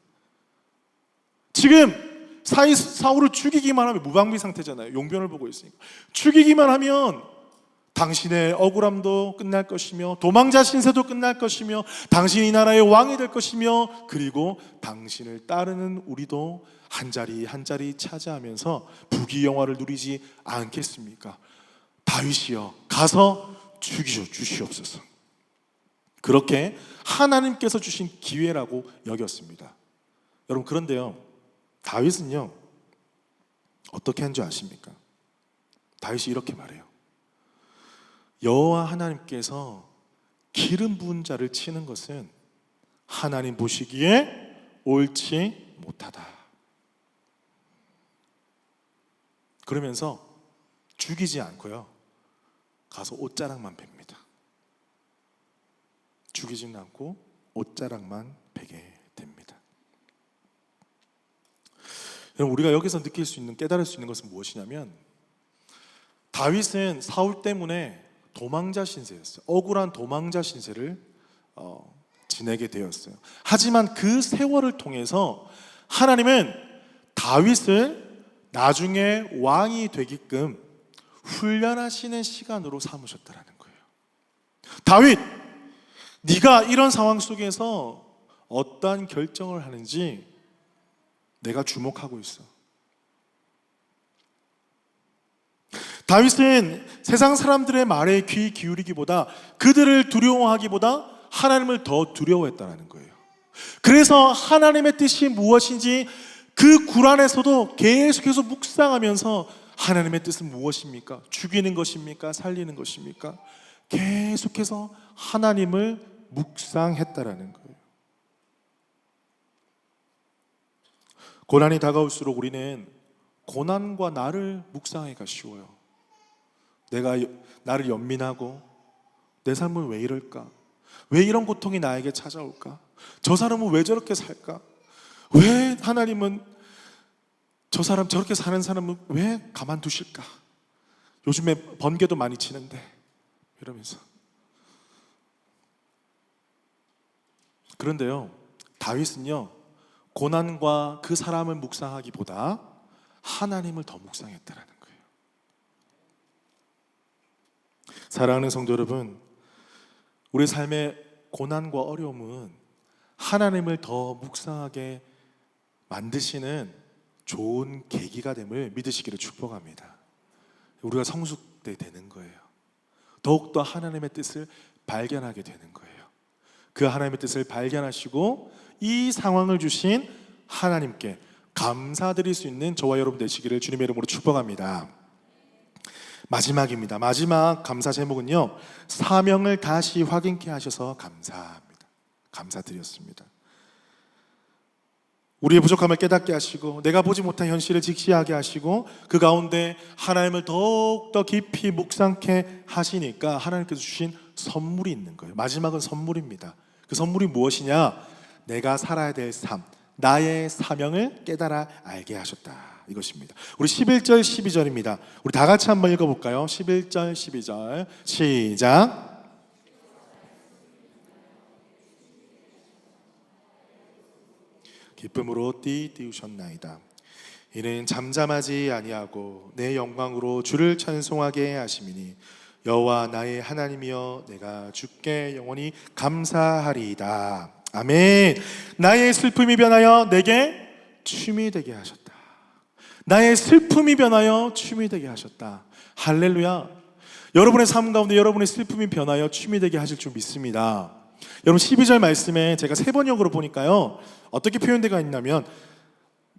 지금 사울을 죽이기만 하면 무방비 상태잖아요. 용변을 보고 있으니까. 죽이기만 하면 당신의 억울함도 끝날 것이며 도망자 신세도 끝날 것이며 당신이 이 나라의 왕이 될 것이며 그리고 당신을 따르는 우리도 한 자리 한 자리 차지하면서 부귀영화를 누리지 않겠습니까? 다윗이여, 가서 죽이시옵소서. 그렇게 하나님께서 주신 기회라고 여겼습니다. 여러분, 그런데요, 다윗은요 어떻게 한 줄 아십니까? 다윗이 이렇게 말해요. 여호와 하나님께서 기름 부은 자를 치는 것은 하나님 보시기에 옳지 못하다. 그러면서 죽이지 않고요, 가서 옷자락만 뺍니다. 죽이지는 않고 옷자락만 베게 됩니다. 여러분, 우리가 여기서 느낄 수 있는, 깨달을 수 있는 것은 무엇이냐면, 다윗은 사울 때문에 도망자 신세였어요. 억울한 도망자 신세를 지내게 되었어요. 하지만 그 세월을 통해서 하나님은 다윗을 나중에 왕이 되게끔 훈련하시는 시간으로 삼으셨다는 거예요. 다윗, 네가 이런 상황 속에서 어떠한 결정을 하는지 내가 주목하고 있어. 다윗은 세상 사람들의 말에 귀 기울이기보다, 그들을 두려워하기보다 하나님을 더 두려워했다는 거예요. 그래서 하나님의 뜻이 무엇인지 그 굴 안에서도 계속해서 묵상하면서, 하나님의 뜻은 무엇입니까? 죽이는 것입니까? 살리는 것입니까? 계속해서 하나님을 묵상했다라는 거예요. 고난이 다가올수록 우리는 고난과 나를 묵상하기가 쉬워요. 내가 나를 연민하고 내 삶은 왜 이럴까? 왜 이런 고통이 나에게 찾아올까? 저 사람은 왜 저렇게 살까? 왜 하나님은 저 사람, 저렇게 사는 사람은 왜 가만두실까? 요즘에 번개도 많이 치는데 이러면서. 그런데요, 다윗은요 고난과 그 사람을 묵상하기보다 하나님을 더 묵상했다라는 거예요. 사랑하는 성도 여러분, 우리 삶의 고난과 어려움은 하나님을 더 묵상하게 만드시는 좋은 계기가 됨을 믿으시기를 축복합니다. 우리가 성숙돼 되는 거예요. 더욱더 하나님의 뜻을 발견하게 되는 거예요. 그 하나님의 뜻을 발견하시고 이 상황을 주신 하나님께 감사드릴 수 있는 저와 여러분 되시기를 주님의 이름으로 축복합니다. 마지막입니다. 마지막 감사 제목은요, 사명을 다시 확인케 하셔서 감사합니다. 감사드렸습니다. 우리의 부족함을 깨닫게 하시고 내가 보지 못한 현실을 직시하게 하시고 그 가운데 하나님을 더욱더 깊이 묵상케 하시니까 하나님께서 주신 선물이 있는 거예요. 마지막은 선물입니다. 그 선물이 무엇이냐? 내가 살아야 될 삶, 나의 사명을 깨달아 알게 하셨다. 이것입니다. 우리 11절 12절입니다. 우리 다 같이 한번 읽어볼까요? 11절 12절 시작. 기쁨으로 띠띠우셨나이다. 이는 잠잠하지 아니하고 내 영광으로 주를 찬송하게 하심이니 여호와 나의 하나님이여 내가 주께 영원히 감사하리이다. 아멘. 나의 슬픔이 변하여 내게 춤이 되게 하셨다. 나의 슬픔이 변하여 춤이 되게 하셨다. 할렐루야. 여러분의 삶 가운데 여러분의 슬픔이 변하여 춤이 되게 하실 줄 믿습니다. 여러분 12절 말씀에 제가 세 번역으로 보니까요 어떻게 표현되어 있냐면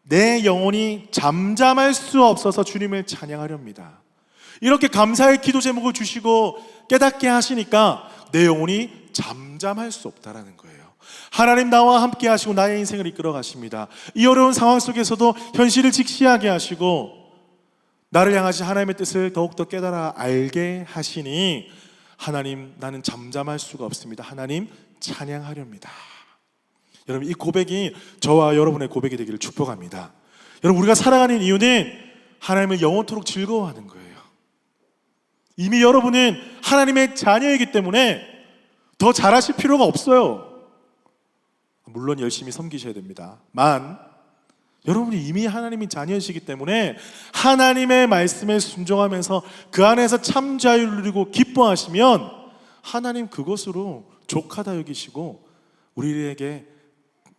내 영혼이 잠잠할 수 없어서 주님을 찬양하렵니다. 이렇게 감사의 기도 제목을 주시고 깨닫게 하시니까 내 영혼이 잠잠할 수 없다라는 거예요. 하나님 나와 함께 하시고 나의 인생을 이끌어 가십니다. 이 어려운 상황 속에서도 현실을 직시하게 하시고 나를 향하신 하나님의 뜻을 더욱더 깨달아 알게 하시니 하나님 나는 잠잠할 수가 없습니다. 하나님 찬양하렵니다. 여러분 이 고백이 저와 여러분의 고백이 되기를 축복합니다. 여러분 우리가 살아가는 이유는 하나님을 영원토록 즐거워하는 거예요. 이미 여러분은 하나님의 자녀이기 때문에 더 잘하실 필요가 없어요. 물론 열심히 섬기셔야 됩니다. 여러분이 이미 하나님의 자녀이시기 때문에 하나님의 말씀에 순종하면서 그 안에서 참 자유를 누리고 기뻐하시면 하나님 그것으로 족하다 여기시고 우리에게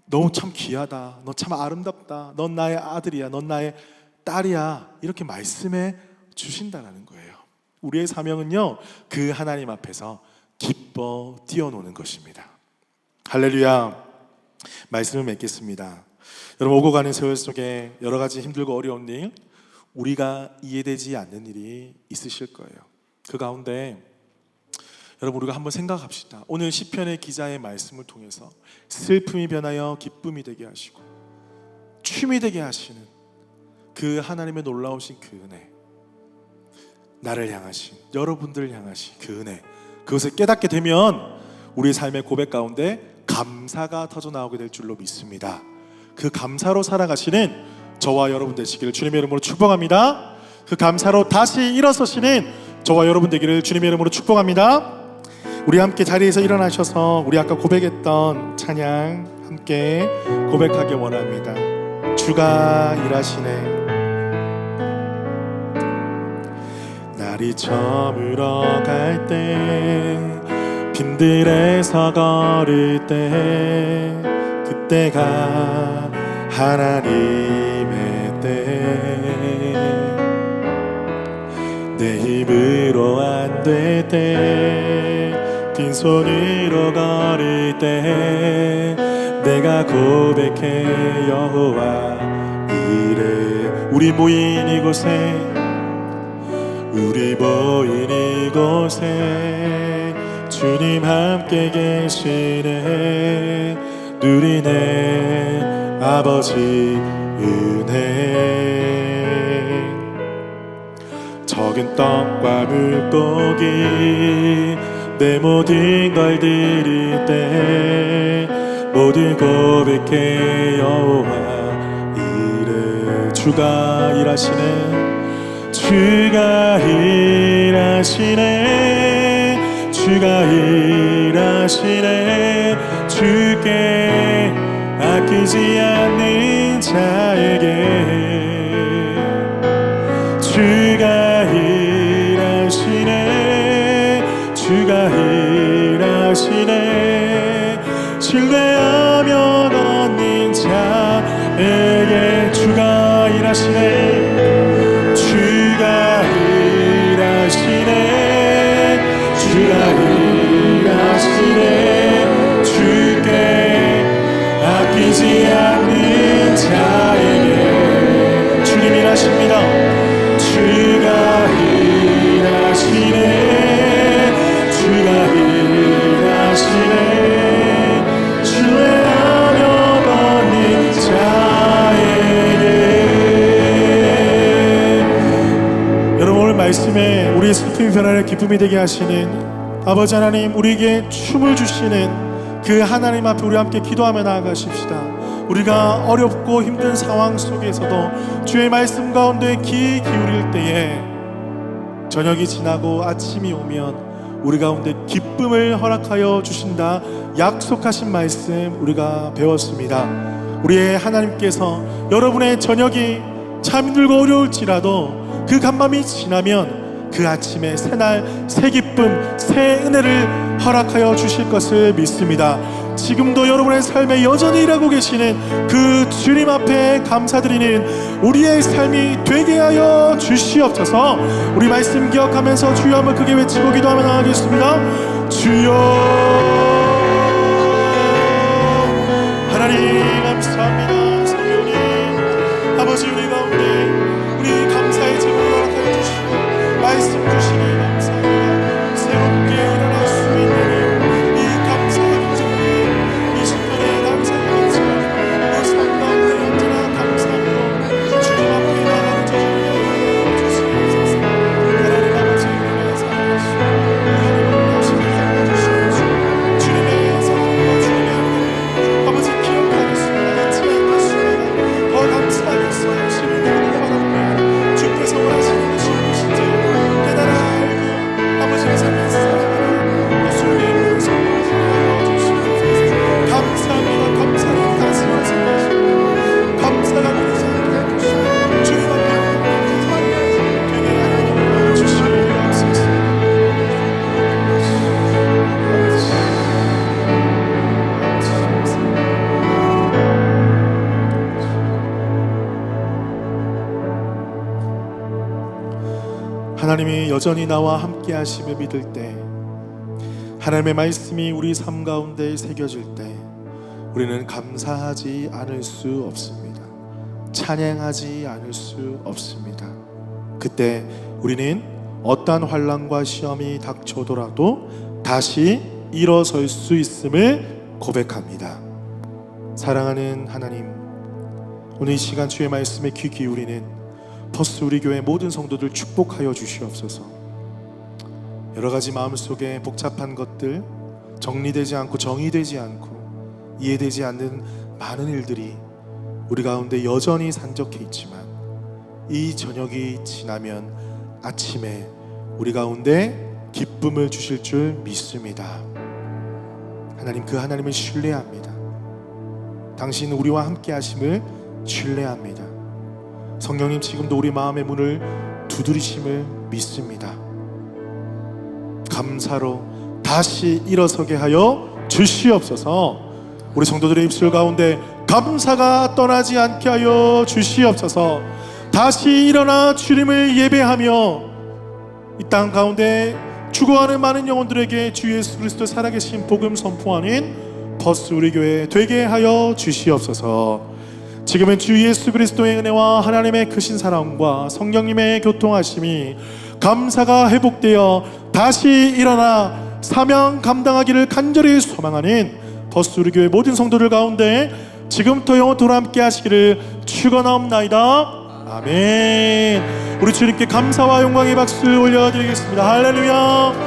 너 참 귀하다, 너 참 아름답다, 넌 나의 아들이야, 넌 나의 딸이야 이렇게 말씀해 주신다는 거예요. 우리의 사명은요 그 하나님 앞에서 기뻐 뛰어노는 것입니다. 할렐루야. 말씀을 맺겠습니다. 여러분 오고 가는 세월 속에 여러 가지 힘들고 어려운 일, 우리가 이해되지 않는 일이 있으실 거예요. 그 가운데 여러분 우리가 한번 생각합시다. 오늘 시편의 기자의 말씀을 통해서 슬픔이 변하여 기쁨이 되게 하시고 춤이 되게 하시는 그 하나님의 놀라우신 그 은혜, 나를 향하신 여러분들을 향하신 그 은혜, 그것을 깨닫게 되면 우리의 삶의 고백 가운데 감사가 터져나오게 될 줄로 믿습니다. 그 감사로 살아가시는 저와 여러분 되시기를 주님의 이름으로 축복합니다. 그 감사로 다시 일어서시는 저와 여러분 되기를 주님의 이름으로 축복합니다. 우리 함께 자리에서 일어나셔서 우리 아까 고백했던 찬양 함께 고백하기 원합니다. 주가 일하시네. 날이 저물어 갈 때 빈들에서 걸을 때 그때가 하나님의 때 내 힘으로 안 될 때 빈손으로 걸을 때 내가 고백해 여호와 이래. 우리 모인 이곳에 주님 함께 계시네. 누리네 아버지 은혜. 적은 떡과 물고기 내 모든 걸 드릴 때 모두 고백해 여호와 이래. 주가 일하시네. 주가 일하시네. 주가 일하시네. 주께 아끼지 않는 자에게 주가 일하시네. 주가 일하시네. 신뢰하며 얻는 자에게 주가 일하시네. 주가 일하시네. 주가 일하시네. 주께 아끼지 않는 자에게 주님 일하십니다. 주가 일하시네. 주가 일하시네. 신뢰하며 얻는 자에게. 여러분 오늘 말씀에 우리의 슬픔이 변하는 기쁨이 되게 하시는 아버지 하나님, 우리에게 춤을 주시는 그 하나님 앞에 우리 함께 기도하며 나아가십시다. 우리가 어렵고 힘든 상황 속에서도 주의 말씀 가운데 귀 기울일 때에 저녁이 지나고 아침이 오면 우리 가운데 기쁨을 허락하여 주신다 약속하신 말씀 우리가 배웠습니다. 우리의 하나님께서 여러분의 저녁이 참 힘들고 어려울지라도 그 간밤이 지나면 그 아침에 새날 새 기쁨 새 은혜를 허락하여 주실 것을 믿습니다. 지금도 여러분의 삶에 여전히 일하고 계시는 그 주님 앞에 감사드리는 우리의 삶이 되게 하여 주시옵소서. 우리 말씀 기억하면서 주여 한번 크게 외치고 기도하며 나가겠습니다. 주여 하나님 감사합니다. 성령님 아버지 우리 가운데 우리 감사의 제목을 허락하여 주시고 말씀 주시니 감사합니다. 새롭게 일어날 수 있는 이 감사의 기적을 이 시간에 감사의 기적 내 삶 가운데 언제나 감사함으로 주님 앞에 나가는 저를 주시옵소서. 하나님 아버지 우리를 사랑하시고 하나님 하시는 주시옵소서. 주님의 사랑과 주님의 은혜를 아버지 기억하겠습니다. 잊지 않겠습니다. 더 감사하겠습니다. 주님의 은혜를 바랍니다. 주께서 원하시는 것이 무엇인지 깨달아 알고 아버지의 삶을 살아가는 예수님의 성령을 하여 주시옵소서. 감사합니다. 감사를 가슴에 생각하시고 감사가 되지 않게 해주시고 주님 앞에 되게 하여 주시옵소서. 하나님이 여전히 나와 함께 하심을 믿을 때, 하나님의 말씀이 우리 삶 가운데 새겨질 때 우리는 감사하지 않을 수 없습니다. 찬양하지 않을 수 없습니다. 그때 우리는 어떠한 환난과 시험이 닥쳐오더라도 다시 일어설 수 있음을 고백합니다. 사랑하는 하나님, 오늘 이 시간 주의 말씀에 귀 기울이는 퍼스 우리 교회 모든 성도들 축복하여 주시옵소서. 여러 가지 마음속에 복잡한 것들, 정리되지 않고 정의되지 않고 이해되지 않는 많은 일들이 우리 가운데 여전히 산적해 있지만 이 저녁이 지나면 아침에 우리 가운데 기쁨을 주실 줄 믿습니다. 하나님, 그 하나님을 신뢰합니다. 당신은 우리와 함께 하심을 신뢰합니다. 성령님, 지금도 우리 마음의 문을 두드리심을 믿습니다. 감사로 다시 일어서게 하여 주시옵소서. 우리 성도들의 입술 가운데 감사가 떠나지 않게 하여 주시옵소서. 다시 일어나 주님을 예배하며 이 땅 가운데 죽어가는 많은 영혼들에게 주 예수 그리스도 살아계신 복음 선포하는 퍼스 우리 교회 되게 하여 주시옵소서. 지금은 주 예수 그리스도의 은혜와 하나님의 크신 사랑과 성령님의 교통하심이 감사가 회복되어 다시 일어나 사명 감당하기를 간절히 소망하는 퍼스 우리 교회 모든 성도들 가운데 지금부터 영원토록 함께 하시기를 축원하옵나이다. 아멘. 우리 주님께 감사와 영광의 박수 올려드리겠습니다. 할렐루야.